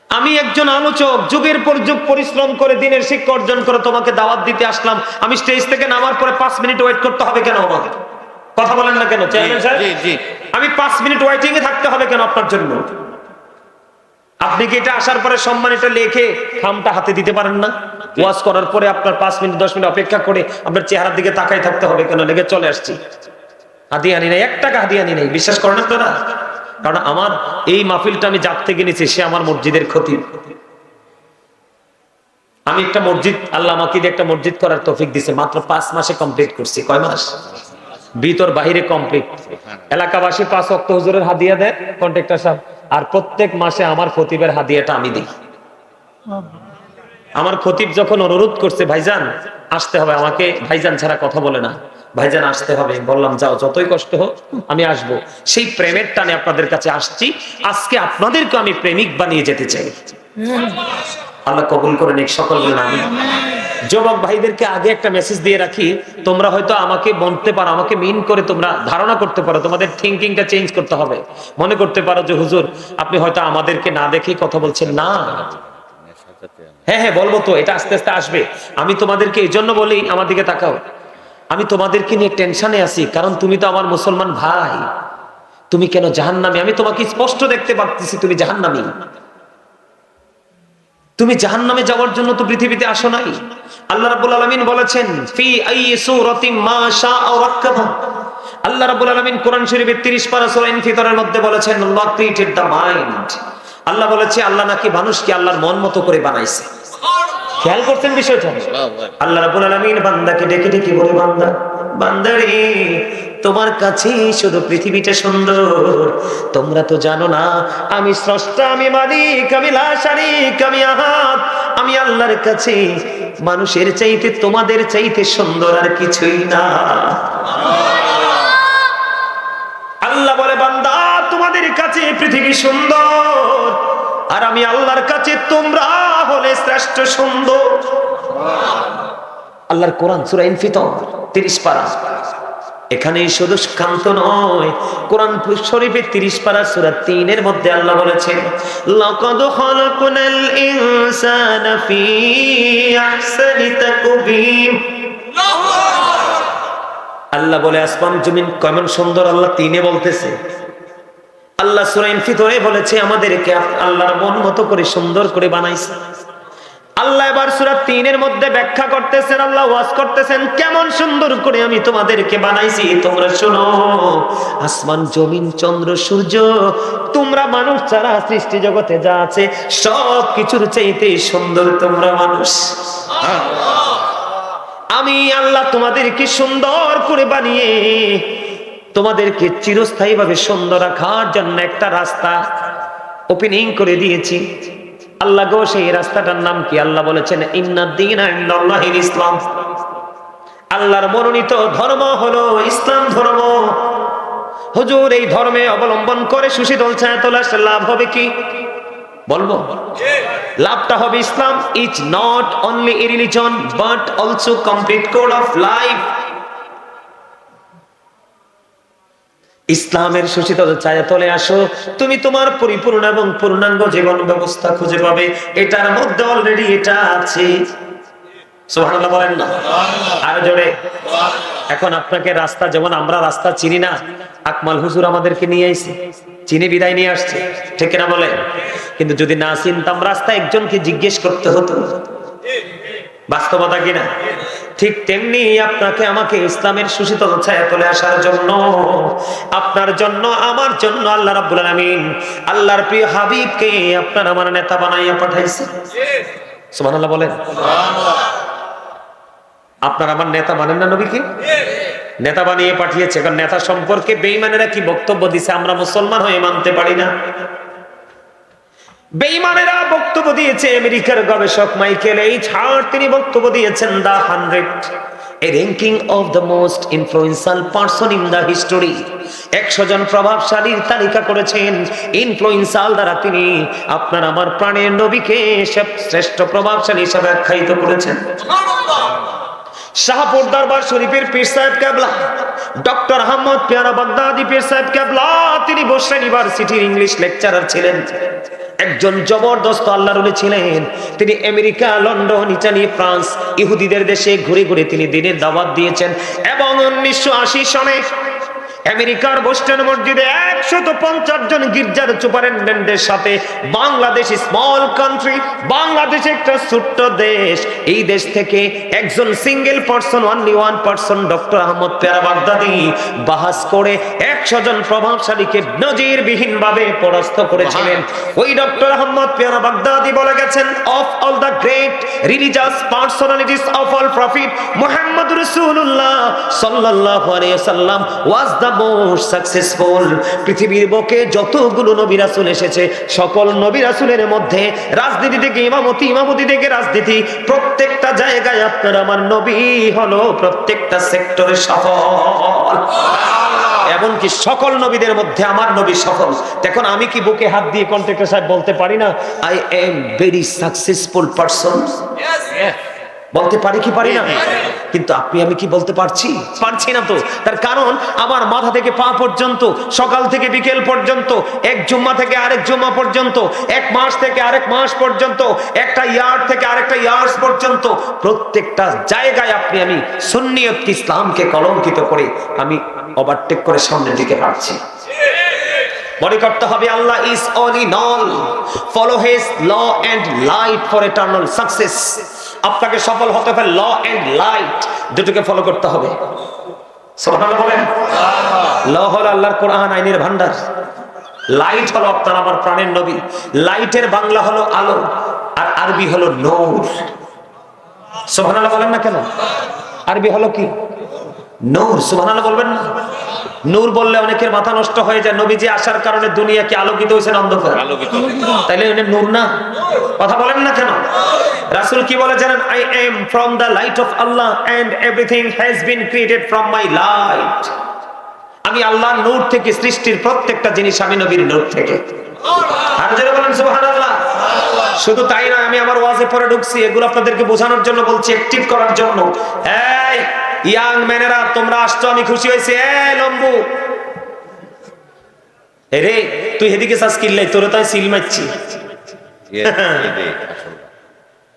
আমি একজন আলোচক, যুগের পর যুগ পরিশ্রম করে দিনের শিক্ষা অর্জন করে তোমাকে দাওয়াত দিতে আসলাম। আমি স্টেজ থেকে নামার পরে 5 মিনিট ওয়েট করতে হবে কেন আমাকে? কথা বলেন না কেন চেয়ারম্যান সাহেব? জি, জি। আমি 5 মিনিট ওয়েটিং এ থাকতে হবে কেন আপনার জন্য? আপনি কি এটা আসার পরে সম্মানিটা লিখে খামটা হাতে দিতে পারেন না? ওয়াজ করার পরে আপনার 5 মিনিট 10 মিনিট অপেক্ষা করে আপনার চেহারার দিকে তাকাই থাকতে হবে কেন? লেগে চলে আসছি, হাদিয়া আনি নাই, 1 টাকা হাদিয়া আনি নাই। বিশ্বাস করেন আপনারা? কারণ আমার এই মাহফিলটা আমি যার থেকে নিয়েছি, সে আমার মসজিদের খতিব। আমি একটা মসজিদ, আল্লাহ আমাকে দিয়ে একটা মসজিদ করার তৌফিক দিয়েছে, মাত্র 5 মাসে কমপ্লিট করছি। কয় মাস? ভিতর বাহিরে কমপ্লিট। এলাকাবাসী 5 ওয়াক্ত হুজুরের হাদিয়া দেয় কন্ট্রাক্টর সাহেব, আর প্রত্যেক মাসে আমার খতিবের হাদিয়াটা আমি দিই। আমার খতিব যখন অনুরোধ করছে ভাইজান আসতে হবে, আমাকে ভাইজান ছাড়া কথা বলে না, ভাইজান আসতে হবে, বললাম যাও, যতই কষ্ট হোক আমি আসবো। সেই প্রেমের টানে আপনাদের কাছে আসছি। আজকে আপনাদেরকে আমি প্রেমিক বানিয়ে যেতে চাই। আল্লাহ কবুল করে নিক, সকল বলেন আমিন। যুবক ভাইদেরকে আগে একটা মেসেজ দিয়ে রাখি, তোমরা হয়তো আমাকে বলতে পারো, আমাকে মিন করে তোমরা ধারণা করতে পারো, তোমাদের থিঙ্কিংটা চেঞ্জ করতে হবে। মনে করতে পারো যে হুজুর আপনি হয়তো আমাদেরকে না দেখে কথা বলছেন। না, হ্যাঁ হ্যাঁ বলবো তো, এটা আস্তে আস্তে আসবে। আমি তোমাদেরকে এই জন্য বলি, আমার দিকে তাকাও, আমি তোমাদেরকে নিয়ে টেনশনে আছি, কারণ তুমি তো আমার মুসলমান ভাই। তুমি কেন জাহান্নামী? আমি তোমাকে স্পষ্ট দেখতে পাচ্ছি তুমি জাহান্নামী। তুমি জাহান্নামে যাওয়ার জন্য তো পৃথিবীতে আসো নাই। আল্লাহ রাব্বুল আলামিন বলেছেন ফি আইয়ি সূরাতিন মা শাআ রাক্কাবা। আল্লাহ রাব্বুল আলামিন কোরআন শরীফের 30 পারা সূরা ইনফিতরের মধ্যে বলেছেন আল্লাহ ক্রিয়েটেড দ্য মাইন্ড। আল্লাহ বলেছে আল্লাহ নাকি মানুষকে আল্লাহর মন মতো করে বানাইছে। খেয়াল করছেন বিষয়টা? আল্লাহ রাব্বুল আলামিন বান্দাকে ডেকে ডেকে বলে, বান্দা, বান্দারে, তোমার কাছে শুধু পৃথিবীটা সুন্দর, তোমরা তো জানো না আমি স্রষ্টা, আমি মালিক, আমি লা শারীক, আমি আহাদ। আমি আল্লাহর কাছে মানুষের চাইতে, তোমাদের চাইতে সুন্দর আর কিছুই না। আল্লাহ বলে, বান্দা, তোমাদের কাছে পৃথিবী সুন্দর, আর আমি আল্লাহর কাছে তোমরা হলে শ্রেষ্ঠ সুন্দর। আল্লাহর কোরআন সূরা ইনফিতর 30 পারা। এখানে শুধু কান্ত নয়, কোরআন শরীফের 30 পারা সূরা 3 এর মধ্যে আল্লাহ বলেছেন লাকাদ খালাকনাল ইনসানা ফি আহসানি তাকবীম। আল্লাহ বলে আসমান জমিন কেমন সুন্দর, আল্লাহ 3 এ বলতেছে। আল্লাহ সূরা ইনফিতরে বলেছে আমাদেরকে আল্লাহর মন মতো করে সুন্দর করে বানাইছে। আল্লাহ এবার সূরা 3 এর মধ্যে ব্যাখ্যা করতেছেন, আল্লাহ ওয়াজ করতেছেন কেমন সুন্দর করে আমি তোমাদেরকে বানাইছি। তোমরা শোনো, আসমান জমিন চন্দ্র সূর্য, তোমরা মানুষ ছাড়া সৃষ্টি জগতে যা আছে সব কিছুর চাইতে সুন্দর তোমরা মানুষ। আমি আল্লাহ তোমাদেরকে সুন্দর করে বানিয়ে তোমাদেরকে চিরস্থায়ীভাবে সুন্দর রাখার জন্য একটা রাস্তা ওপেনিং করে দিয়েছি। আল্লাহ গো, সেই রাস্তাটার নাম কি? আল্লাহ বলেছেন ইন্নাদ-দীনা ইনদাল্লাহিল ইসলাম। আল্লাহর মনোনীত ধর্ম হলো ইসলাম ধর্ম। হুজুর, এই ধর্মে অবলম্বন করে সুশীতল ছায়াতলে লাভ হবে কি? বলবো, লাভটা হবে Islam. Is not only a religion but also complete code of life. ইসলামের সুশীতল ছায়াতলে আসো, তুমি তোমার পরিপূর্ণ এবং পূর্ণাঙ্গ জীবন ব্যবস্থা খুঁজে পাবে। এটার মধ্যে অলরেডি এটা আছে। সুবহানাল্লাহ বলেন না? আর জোরে। এখন আপনাকে রাস্তা, যেমন আমরা রাস্তা চিনি না, আকমাল হুজুর আমাদেরকে নিয়ে আইছে, চিনি বিদায় নিয়ে আসছে, ঠিক না বলে? কিন্তু যদি না চিনতাম রাস্তা একজনকে জিজ্ঞেস করতে হতো। বাস্তবতা কিনা? ঠিক তেমনি আপনাকে আমাকে ইসলামের সুশীতল ছায়াতলে আসার জন্য, আপনার জন্য, আমার জন্য আল্লাহ রাব্বুল আলামিন আল্লাহর প্রিয় হাবিবকে আপনার আমার নেতা বানাইয়া পাঠাইছে। সুবহানাল্লাহ বলেন। আপনার আমার নেতা মানেন না নবীকে? নেতা বানিয়ে পাঠিয়েছে। কারণ নেতা সম্পর্কে বেঈমানেরা কি বক্তব্য দিছে আমরা মুসলমান হয়ে মানতে পারি না। বেঈমানেরা বক্তব্য দিয়েছে। আমেরিকার গবেষক মাইকেল এইচ হার্ট, তিনি বক্তব্য দিয়েছেন the 100, a ranking of the most influential person in the history। 100 জন প্রভাবশালীর তালিকা করেছেন। ইনফ্লুয়েন্সাল দ্বারা তিনি আপনার আমার প্রাণের নবীকে শ্রেষ্ঠ প্রভাবশালী হিসেবে আখ্যায়িত করেছেন। শাহপুর দরবার শরীফের পীর সাহেব কেবলা ডক্টর আহমদ পেয়ারা বাগদাদি পীর সাহেব কেবলা, তিনি বসরা ইউনিভার্সিটির ইংলিশ লেকচারার ছিলেন। একজন জবরদস্ত আল্লাহর ওলি ছিলেন। তিনি আমেরিকা, লন্ডন, ইতালি, ফ্রান্স, ইহুদিদের দেশে ঘুরে ঘুরে তিনি দ্বীনের দাওয়াত দিয়েছেন। এবং 1980 সনে আমেরিকার বোস্টন মসজিদে 150 জন গির্জার সুপারিনটেন্ডেন্টের সাথে বাংলাদেশ, স্মল কান্ট্রি, বাংলাদেশ একটা ছোট্ট দেশ, এই দেশ থেকে একজন single person, only one person, doctor Ahmad Peyara Baghdadi বাহাস করে 100 জন প্রভাবশালীকে নজিরবিহীন ভাবে পরাস্ত করেছিলেন। ওই ডক্টর আহমদ পেয়ারা বাগদাদি বলে গেছেন, of all the great religious personalities of all prophet Muhammad রাসূলুল্লাহ সাল্লাল্লাহু আলাইহি ওয়াসাল্লাম ওয়াজ দ্য মোস্ট সাকসেসফুল। পৃথিবীর বুকে যতগুলো নবী রাসূল এসেছে, সকল নবী রাসূলের মধ্যে রাজনীতি থেকে ইমামতি, ইমামতি থেকে রাজনীতি, প্রত্যেকটা জায়গায় আপনার আমার নবী হলো প্রত্যেকটা সেক্টরে সফল। এমনকি সকল নবীদের মধ্যে আমার নবী সফল। দেখুন, আমি কি বুকে হাত দিয়ে কন্ট্রাক্টর সাহেব বলতে পারি না, I am very successful person? বলতে পারি কি পারি না? কিন্তু আপনি আমি কি বলতে পারছি? পারছি না তো। তার কারণ আমার মাথা থেকে পা পর্যন্ত, সকাল থেকে বিকেল পর্যন্ত, এক জুম্মা থেকে আরেক জুম্মা পর্যন্ত, এক মাস থেকে আরেক মাস পর্যন্ত, একটা ইয়ার থেকে আরেকটা ইয়ার্স পর্যন্ত, প্রত্যেকটা জায়গায় আপনি আমি সুন্নিয়ত ইসলামকে কলঙ্কিত করে আমি ওভারটেক করে সামনের দিকে হাঁটছি। মনে করতে হবে Allah is all in all, follow his law and light for eternal success. আপনাকে সফল হতে হবে ল এন্ড লাইট দুটোকে ফলো করতে হবে। সুবহানাল্লাহ বলেন। ল হলো আল্লাহর কোরআন আইনের ভান্ডার, লাইট হলো আপনার আমার প্রাণের নবী। লাইটের বাংলা হলো আলো আর আরবি হলো নূর। সুবহানাল্লাহ বলেন না কেন? আরবি হলো কি? নূর। সুবহানাল্লাহ বলবেন না? নূর বললে অনেকের মাথা নষ্ট হয়ে যায়। নবীজি আসার কারণে দুনিয়া কি আলোকিত হয়েছে না অন্ধকার? আলোকিত। তাইলে উনি নূর না? কথা বলেন না কেন? রাসূল কি বলে জানেন? I am from the light of Allah and everything has been created from my light. আমি আল্লাহর নূর থেকে, সৃষ্টির প্রত্যেকটা জিনিস আমি নবীর নূর থেকে। আর যারা বলেন সুবহানাল্লাহ। শুধু তাই না, আমি আমার ওয়াজে পরে ঢুকছি, এগুলো আপনাদেরকে বোঝানোর জন্য বলছি, অ্যাক্টিভ করার জন্য। এই ইয়াং ম্যানেরা, তোমরা আসছো, আমি খুশি হয়েছি। এই লম্বু, রে তুই হেদিকে চাস কিল্লাই, তোরে তো সিল মারছি।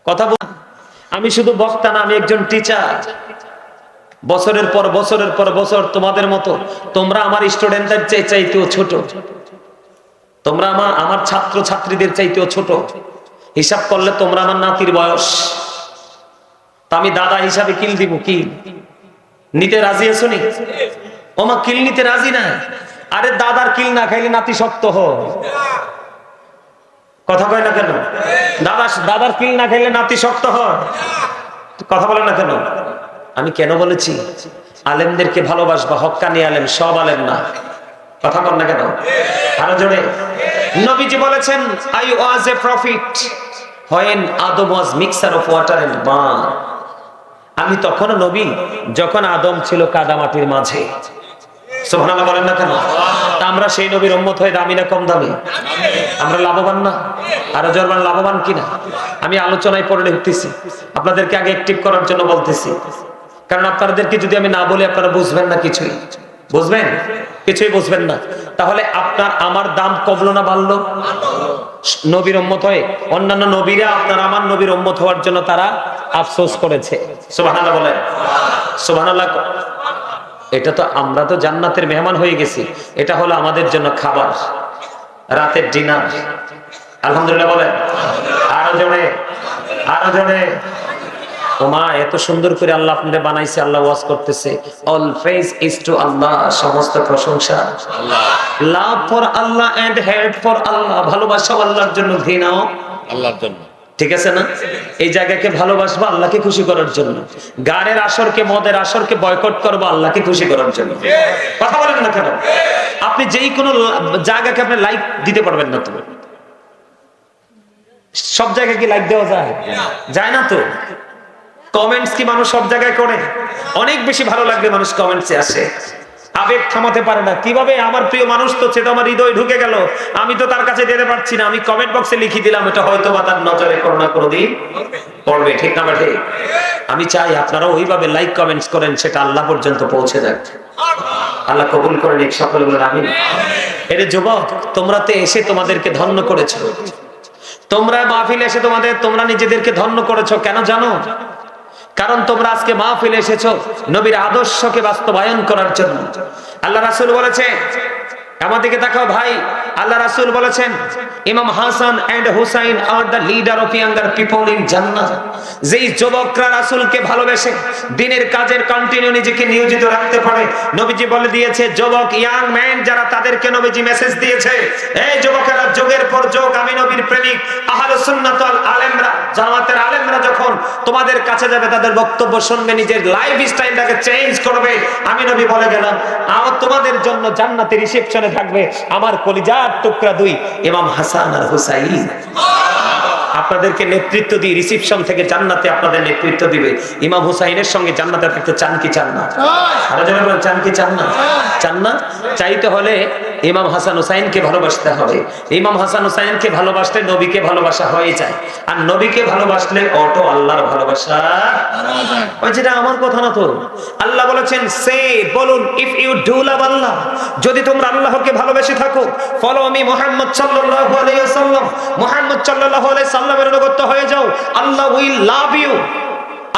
কথা বল। আমি শুধু বক্তা না, আমি একজন টিচার। বছরের পর বছরের পর বছর তোমাদের মতো, তোমরা আমার স্টুডেন্টদের চাইতেও ছোট, তোমরা আমার ছাত্র ছাত্রীদের চাইতেও ছোট। হিসাব করলে তোমরা আমার নাতির বয়স। তা আমি দাদা হিসাবে কিল দিব? কি নিতে রাজি আছো নি? ওমা কিল নিতে রাজি না? আরে দাদার কিল না খাইলে নাতি শক্ত হয়। কথা কয় না কেন? দাদার কিল না খাইলে নাতি শক্ত হয়। কথা বলে না কেন? আমি কেন বলেছি আলেমদেরকে ভালোবাসবা? হক্কানি আলেম, সব আলেম না। কথা বল না কেন? আরো জোরে। নবীজি বলেছেন, I was a prophet when Adam was mixture of water and mud. আমি তখনও নবী যখন আদম ছিল কাদামাটির মাঝে। সুবহানাল্লাহ বলেন না কেন? তা আমরা সেই নবীর উম্মত হয়ে দামি না কম দামি? আমরা লাভবান না? আরো জোরবান লাভবান কিনা? আমি আলোচনায় পড়ে উঠতেছি, আপনাদেরকে আগে অ্যাক্টিভ করার জন্য বলতেছি। কারণ আপনাদেরকে যদি আমি না বলি আপনারা বুঝবেন না, কিছুই বুঝবেন, কিছুই বুঝবেন না। তাহলে আপনার আমার দাম কমলো না বাড়লো? নবীর উম্মত হয়ে অন্যান্য নবীরা আপনার আমার নবীর উম্মত হওয়ার জন্য তারা আফসোস করেছে। সুবহানাল্লাহ বলেন। সুবহানাল্লাহ। এটা তো আমরা তো জান্নাতের মেহমান হয়ে গেছি, এটা হলো আমাদের জন্য খাবার, রাতের ডিনার। আলহামদুলিল্লাহ বলেন। আরো জোরে, আরো জোরে। ওমা এত সুন্দর করে আল্লাহ আপনাদের বানাইছে, আল্লাহ ওয়াজ করতেছে, all praise is to Allah, সমস্ত প্রশংসা আল্লাহ। Love for Allah and hate for Allah, ভালোবাসা আল্লাহর জন্য, ঘৃণাও আল্লাহর জন্য। ঠিক আছে না? এই জায়গাকে ভালোবাসবো আল্লাহকে খুশি করার জন্য, গানের আসরকে, মদের আসরকে বয়কট করবো আল্লাহকে খুশি করার জন্য। কথা বলেন না কেন? আপনি যেই কোনো জায়গাকে আপনি লাইক দিতে পারবেন না তো? সব জায়গায় কি লাইক দেওয়া যায়? যায় না তো। কমেন্টস কি মানুষ সব জায়গায় করে? অনেক বেশি ভালো লাগলে মানুষ কমেন্টসে আসে, আবেগ থামাতে পারে না। কিভাবে? আমার প্রিয় মানুষ তো, সে তো আমার হৃদয় ঢুকে গেল, আমি তো তার কাছে যেতে পারছি না, আমি কমেন্ট বক্সে লিখে দিলাম, এটা হয়তো বা তার নজরে করোনা কোনোদিন পড়বে। ঠিক না বেঠে? আমি চাই আপনারা ওইভাবে লাইক কমেন্টস করেন, সেটা আল্লাহ পর্যন্ত পৌঁছে যাক। আল্লাহ কবুল করেন এক সকলে বলেন আমিন। এরে যুবক, তোমরা তো এসে তোমাদেরকে ধন্য করেছো, তোমরা মাহফিলে এসে তোমরা নিজেদেরকে ধন্য করেছো। কেন জানো? কারণ তোমরা আজকে মাহফিলে এসেছো নবীর আদর্শকে বাস্তবায়ন করার জন্য। আল্লাহ রাসূল বলেছে, আমার দিকে তাকাও ভাই, আল্লাহ রাসূল বলেছেন, ইমাম Hasan and Husain are the leader of younger people in Jannah. যেই যুবকরা রাসূলকে ভালোবেসে দিনের কাজের কন্টিনিউ নিজেকে নিয়োজিত রাখতে পারে, নবীজি বলে দিয়েছে, যুবক ইয়াং ম্যান যারা, তাদেরকে নবীজি মেসেজ দিয়েছে, এই যুবকেরা, যুগের পর যুগ আমি নবীর প্রেমিক আহলে সুন্নাত ওয়াল আলেমরা, জামাতের আলেমরা যখন তোমাদের কাছে যাবে, তাদের বক্তব্য শুনবে, নিজের লাইফ স্টাইলটাকে চেঞ্জ করবে। আমি নবী বলে গেলাম, আর তোমাদের জন্য জান্নাতের রিসেপশনে থাকবে আমার কলিজার টুকরা দুই ইমাম হাসান আর হুসাইন। আপনাদেরকে নেতৃত্ব দিয়ে রিসিপশন থেকে জান্নাতে আপনাদের নেতৃত্ব দিবে। ইমাম হুসাইনের সঙ্গে জান্নাতে থাকতে চান কি চান না? আরো যারা বলেন চান কি চান না? চান না? চাইতে হলে ইমাম হাসান হুসাইনকে ভালোবাসতে হবে। ইমাম হাসান হুসাইনকে ভালোবাসলে নবীকে ভালোবাসা হয়ে যায়, আর নবীকে ভালোবাসলে অটো আল্লাহর ভালোবাসা। ওই যেটা আমার কথা না তো, আল্লাহ বলেছেন সে বলুন, ইফ ইউ ডু লাভ আল্লাহ, যদি তোমরা আল্লাহকে ভালোবেসে থাকো, ফলো মি মুহাম্মদ সাল্লাল্লাহু আলাইহি ওয়াসাল্লাম, মুহাম্মদ সাল্লাল্লাহু আলাইহি সাল্লামের অনুগত হয়ে যাও, আল্লাহ উইল লাভ ইউ,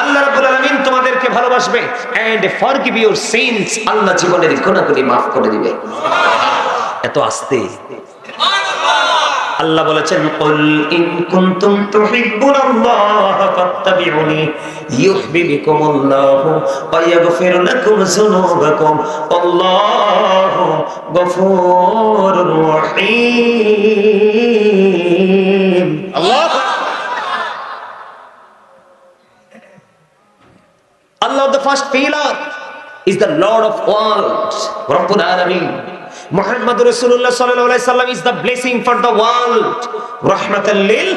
আল্লাহ রাব্বুল আলামিন তোমাদেরকে ভালোবাসবে, এন্ড ফরগিভ ইউর সিনস, আল্লাহ জীবনের গুনাহগুলি maaf করে দিবে। এত আস্তে আল্লাহ বলেছেন, কুল ইন কুনতুম তুহিব্বুনাল্লাহ ফাত্তাবিউনি ইউহিব্বুকুমুল্লাহু ওয়া ইয়াগফির লাকুম যুনুবাকুম আল্লাহু গফুরুর রহিম। আল্লাহু আকবার। Allah, the first pillar, is the Lord of worlds, Rabbul Alamin. Muhammad Rasulullah sallallahu alaihi wasallam is the blessing for the world, rahmatan lil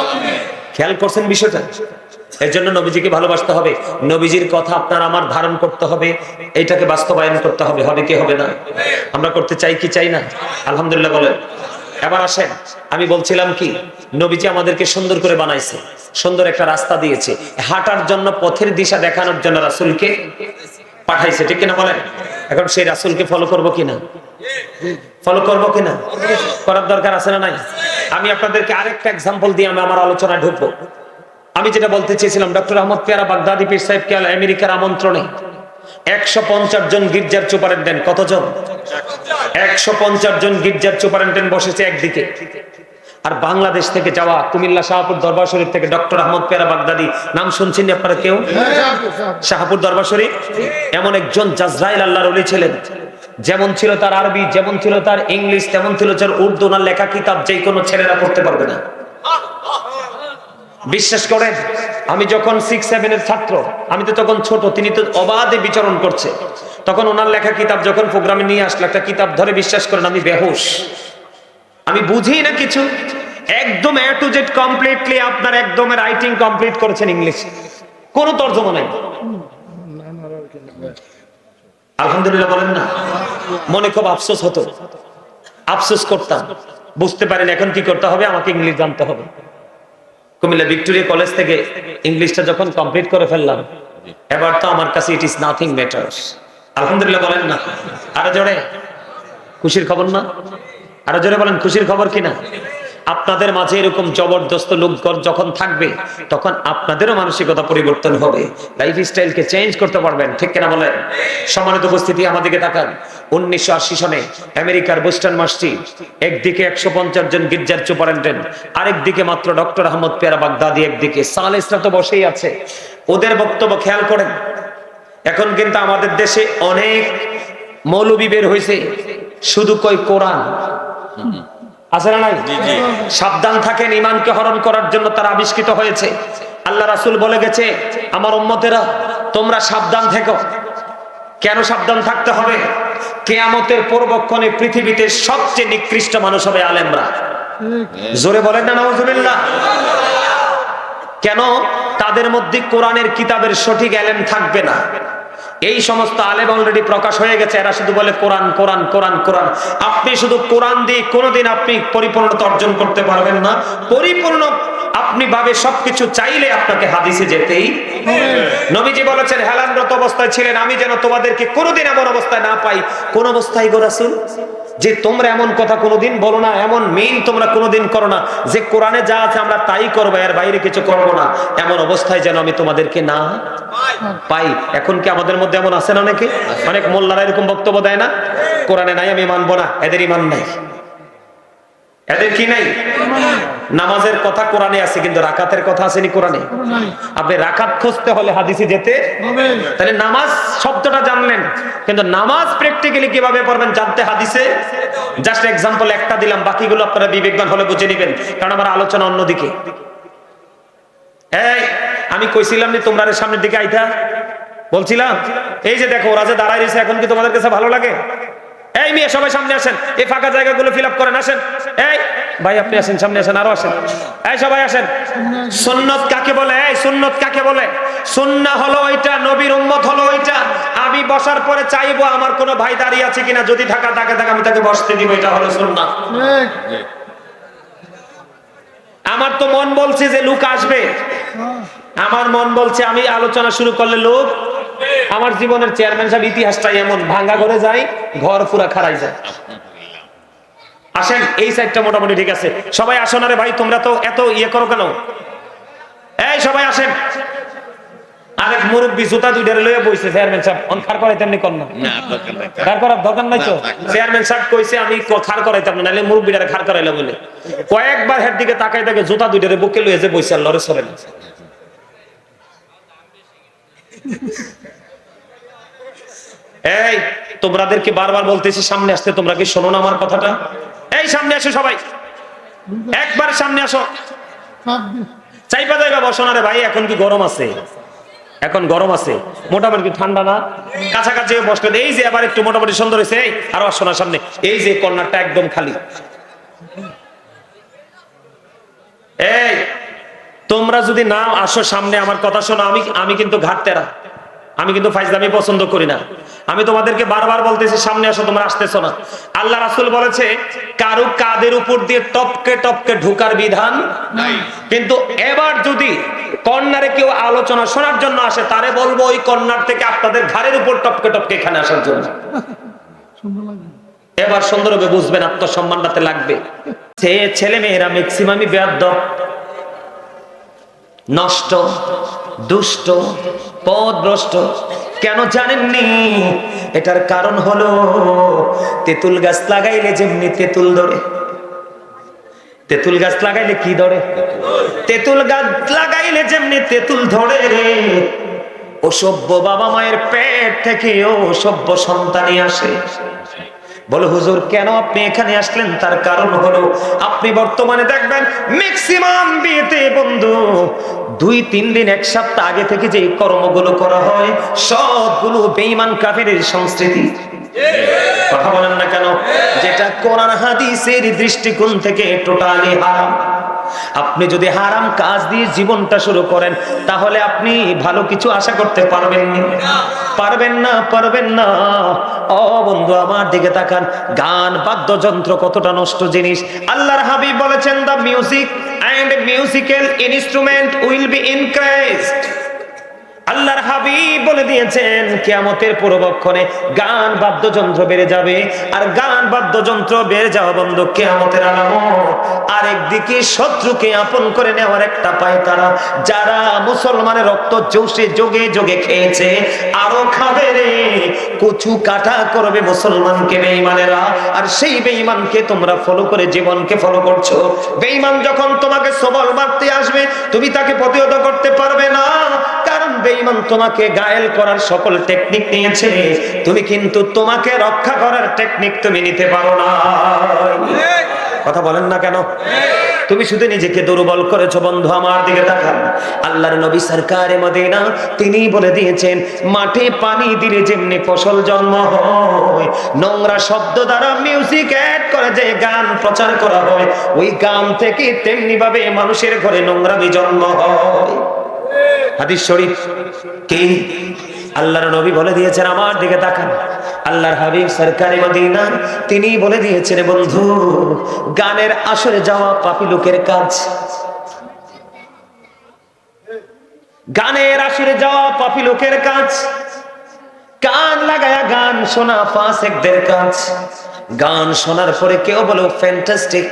alamin. খেয়াল করছেন বিষয়টা? এর জন্য নবীজিকে ভালোবাসতে হবে, নবীজির কথা আপনার আমার ধারণ করতে হবে, এইটাকে বাস্তবায়ন করতে হবে। হবে কি হবে না? আমরা করতে চাই কি চাই না? আলহামদুলিল্লাহ বলেন। এবার আসেন, আমি বলছিলাম কি, নবীজি আমাদেরকে সুন্দর করে বানাইছে, সুন্দর একটা রাস্তা দিয়েছে, হাঁটার জন্য পথের দিশা দেখানোর জন্য রাসূলকে পাঠাইছে, ঠিক কিনা বলেন? এখন সেই রাসূলকে ফলো করব কিনা? ফলো করব কিনা? করার দরকার আছে না নাই? আমি আপনাদেরকে আরেকটা এক্সাম্পল দিয়ে আমি আমার আলোচনায় ঢুকবো। আমি যেটা বলতে চেয়েছিলাম, ডক্টর আহমদ পেয়ারা বাগদাদি পীর সাহেবকে আমেরিকার আমন্ত্রণে 150 জন গির্জার সুপারিনটেন্ডেন্ট, কতজন? 150 জন গির্জার সুপারিনটেন্ডেন্ট বসেছে একদিকে, আর বাংলাদেশ থেকে যাওয়া কুমিল্লা শাহপুর দরবার শরীফ থেকে ডক্টর আহমদ পেয়ারা বাগদাদি, নাম শুনছেন আপনারা কেউ? শাহপুর দরবার শরীফ, এমন একজন জাজরাইল আল্লাহর ওলি ছিলেন, যেমন ছিল তার আরবি, যেমন ছিল তার ইংলিশ, তেমন ছিল তার উর্দু, না লেখা কিতাব যে কোনো ছেলেরা পড়তে পারবে না। বিশ্বাস করেন, আমি যখন 6-7 এর ছাত্র, আমি তো তখন ছোট, তিনি তো অবাধে বিচরণ করছে, তখন ওনার লেখা কিতাব যখন প্রোগ্রামে নিয়ে আসলো, একটা কিতাব ধরে বিশ্বাস করেন আমি বেহুশ, আমি বুঝি না কিছু, একদম এ টু জেড কমপ্লিটলি আপনার একদম রাইটিং কমপ্লিট করেছেন ইংলিশে, কোনো তর্জমা নাই। আলহামদুলিল্লাহ বলেন না? মনে খুব আফসোস হতো, আফসোস করতাম, বুঝতে পারেন এখন কি করতে হবে, আমাকে ইংলিশ জানতে হবে। কুমিল্লা ভিক্টোরিয়া কলেজ থেকে ইংলিশটা যখন কমপ্লিট করে ফেললাম, এবার তো আমার কাছে ইট ইজ নাথিং ম্যাটার্স। আলহামদুলিল্লাহ বলেন না? আরো জোরে খুশির খবর না? আরো জোরে বলেন খুশির খবর কিনা? আপনাদের মাঝে এরকম জবরদস্ত লোক যখন থাকবে, তখন আপনাদেরও মানসিকতা পরিবর্তন হবে, লাইফ স্টাইলকে চেঞ্জ করতে পারবেন, ঠিক কিনা বলেন? সম্মানিত উপস্থিতি, আমাদেরকে তাকান। 1980 সনে আমেরিকার বোস্টন মসজিদ, একদিকে 150 জন গির্জার সুপারিনটেন্ডেন্ট, আরেকদিকে মাত্র ডক্টর আহমদ পেয়ারা বাগদাদি, একদিকে সালেসরা তো বসেই আছে। ওদের বক্তব্য খেয়াল করেন। এখন কিন্তু আমাদের দেশে অনেক মৌলবী বের হয়েছে, শুধু কই কোরআন আছে না নাই? সাবধান থাকেন, ইমানকে হরণ করার জন্য তারা আবিষ্কৃত হয়েছে। আল্লাহ রাসূল বলে গেছে, আমার উম্মতেরা তোমরা সাবধান থেকো। কেন সাবধান থাকতে হবে? কিয়ামতের পূর্বক্ষণে পৃথিবীতে সবচেয়ে নিকৃষ্ট মানুষ হবে আলেমরা। জোরে বলেন না নাউজুবিল্লাহ? কেন? তাদের মধ্যে কোরআনের কিতাবের সঠিক ইলম থাকবে না। এই সমস্ত আলেম অলরেডি প্রকাশ হয়ে গেছে, এরা শুধু বলে কোরআন কোরআন কোরআন কোরআন। আপনি শুধু কোরআন দিয়ে কোনোদিন আপনি পরিপূর্ণতা অর্জন করতে পারবেন না। পরিপূর্ণ আপনি ভাবে সবকিছু চাইলে আপনাকে হাদিসে যেতেই হবে। নবীজি বলেছেন, হেলানরত অবস্থায় ছিলেন, আমি যেন তোমাদেরকে কোনোদিন এমন অবস্থায় না পাই। কোন অবস্থায় গো রাসূল? যে তোমরা এমন কথা কোনোদিন বলো না, এমন মিন তোমরা কোনোদিন করো না যে কোরআনে যা আছে আমরা তাই করবো, এর বাইরে কিছু করবো না। এমন অবস্থায় যেন আমি তোমাদেরকে না পাই। এখন কি আমাদের মধ্যে এমন আছে না? অনেকে, অনেক মোল্লারা এরকম বক্তব্য দেয় না, কোরআনে নাই আমি মানবো না, এদের ইমান নাই। এদের কি নাই? নামাজের কথা কোরআনে আছে, কিন্তু রাকাতের কথা আসেনি কোরআনে। আপনি রাকাত খুঁজতে হলে হাদিসে যেতে হবে। তাহলে নামাজ শব্দটা জানলেন, কিন্তু নামাজ প্র্যাকটিক্যালি কিভাবে পড়বেন জানতে হাদিসে। জাস্ট এক্সাম্পল একটা দিলাম, বাকিগুলো আপনারা বিবেকবান হলে বুঝে নেবেন, কারণ আমার আলোচনা অন্যদিকে। এই আমি কইছিলাম নি তোমরা সামনের দিকে আইতা, বলছিলাম এই যে দেখো ওরা যে দাঁড়ায় রয়েছে, এখন কি তোমাদের কাছে ভালো লাগে? এই মেয়ে সবাই সামনে আসেন, এই ফাঁকা জায়গাগুলো ফিল আপ করেন, আসেন। এই ভাই আপনি আসেন, সামনে আসেন, আরো আসেন, এই সবাই আসেন। সুন্নত কাকে বলে? এই সুন্নত কাকে বলে? সুন্নাহ হলো ওইটা, নবীর উম্মত হলো ওইটা। আমি বসার পরে চাইবো আমার কোনো ভাই দাঁড়িয়ে আছে কিনা, যদি থাকে আমি তাকে বসতে দিব, এটা হলো সুন্নাহ। ঠিক। আমার তো মন বলছে যে লোক আসবে, আমার মন বলছে আমি আলোচনা শুরু করলে লোক, আমার জীবনের চেয়ারম্যান সাহেব ইতিহাসটা এমন, ভাঙ্গা ঘরে যাই, ঘর পুরা খারাই যায়। আসেন, এই সাইডটা মোটামুটি ঠিক আছে। সবাই আসো না রে ভাই, তোমরা তো এত ইয়ে করো কেন? এই সবাই আসেন। আরেক মুরব্বী জুতা দুইটারে লইয়া বইছে চেয়ারম্যান সাহেব, অন খার করাইতে এমনি কর না, খার করার দরকার নাই তো। চেয়ারম্যান সাহেব কইছে আমি খার করাইতাম না, নাহলে মুরব্বীরা খার করাইলা বলে কয়েকবার হের দিকে তাকাই থাকে, জুতা দুইটারে বুকে লইয়া যে বইছে, আর লড়ে সরে না। এই তোমাদেরকে বারবার বলতেছি সামনে আসতে, তোমরা কি শোনো না আমার কথাটা? এই সামনে আসো সবাই, একবার সামনে আসো। চাইপা যাইবা, বসো না রে ভাই, এখন কি গরম আছে? এখন গরম আছে, মোটামুটি ঠান্ডা না, কাছাকাছি বসতে। এই যে আবার একটু মোটামুটি সুন্দর হয়েছে, এই আরো আসো না সামনে, এই যে কর্নারটা একদম খালি। এই তোমরা যদি না আসো সামনে, আমার কথা শোনো, আমি কিন্তু ঘাটতেরা, আমি কিন্তু ফাইজলামি পছন্দ করি না। আমি তোমাদেরকে বারবার বলতেছি সামনে আসো, তোমরা আসতেছো না। আল্লাহ রাসূল বলেছে কারো কাদের উপর দিয়ে টপকে টপকে ঢোকার বিধান নাই, কিন্তু এবার যদি কর্নারে কেউ আলোচনা শোনার জন্য আসে, তারে বলবো ওই কর্নার থেকে আপনাদের ঘাড়ের উপর টপকে টপকে এখানে আসার জন্য। এবার সুন্দরভাবে বুঝবেন, আত্মসম্মানটাতে লাগবে। ছেলে মেয়েরা ম্যাক্সিমামই বেয়াদব, নষ্ট, দুষ্ট, পথভ্রষ্ট। কেন জানেননি? এটার কারণ হলো তেঁতুল গাছ লাগাইলে যেমনি তেঁতুল ধরে, তেঁতুল গাছ লাগাইলে কি ধরে? তেঁতুল গাছ লাগাইলে যেমনি তেঁতুল ধরে রে, অসভ্য বাবা মায়ের পেট থেকে অসভ্য সন্তানই আসে। বলো হুজুর কেন আপনি এখানে আসলেন? তার কারণ হলো আপনি বর্তমানে দেখবেন ম্যাক্সিমাম বিয়েতে বন্ধু 2-3 দিন, 1 সপ্তাহ আগে থেকে যে কর্মগুলো করা হয় সবগুলো বেঈমান কাফেরের সংস্কৃতি। কথা বলেন না কেন? যেটা কোরআন হাদিসের দৃষ্টিকোণ থেকে টোটালি হারাম। আপনি যদি হারাম কাজ দিয়ে জীবনটা শুরু করেন, তাহলে আপনি ভালো কিছু আশা করতে পারবেন না, পারবেন না, পারবেন না। ও বন্ধু আমার দিকে তাকান, গান বাদ্যযন্ত্র কতটা নষ্ট জিনিস। আল্লাহর হাবিব বলেছেন the music and musical instrument will be increased. আল্লাহর হাবিব বলে দিয়েছেন কিয়ামতের পূর্বক্ষণে গান বাদ্যযন্ত্র বেড়ে যাবে, আর গান বাদ্যযন্ত্র বেড়ে যাওয়া বন্ধু কিয়ামতের আলামত। আরেকদিকে শত্রুকে আপন করে নেওয়ার একটা পায়তারা, যারা মুসলমানের রক্ত চষে যোগে যোগে খেয়েছে আরো খাবে রে, কচু কাটা করবে মুসলমানকে বেঈমানেরা। আর সেই বেঈমানকে তোমরা ফলো করে জীবনকে ফলো করছো। বেঈমান যখন তোমাকে সবল মারতে আসবে, তুমি তাকে প্রতিহত করতে পারবে না, কারণ বেঈমান তোমাকে গায়েল করার সকল টেকনিক নিয়েছে, তুমি কিন্তু তোমাকে রক্ষা করার টেকনিক তুমি নিতে পারো না। কথা বলেন না কেন? তুমি শুধু নিজেকে দুর্বল করেছো। বন্ধু আমার দিকে তাকান, আল্লাহর নবী সরকারে মদিনা তিনি বলে দিয়েছেন মাঠে পানি দিলে যেমনি ফসল জন্ম হয়, নোংরা শব্দ দ্বারা মিউজিক অ্যাড করে যে গান প্রচার করা হয়, ওই গান থেকে তেমনি ভাবে মানুষের ঘরে নোংরামি জন্ম হয়। হাদিস শরীফ কি আল্লাহর নবী বলে দিয়েছেন, আমার দিকে তাকান, আল্লাহর হাবিব সরকারে মদিনা তিনি বলে দিয়েছেন বন্ধু গানের আসরে যাওয়া পাপী লোকের কাজ, গানের আসরে যাওয়া পাপী লোকের কাজ, কান লাগায়া গান শোনা ফাসিকদের কাজ। গান শোনার পরে কেউ বলে ফ্যান্টাস্টিক,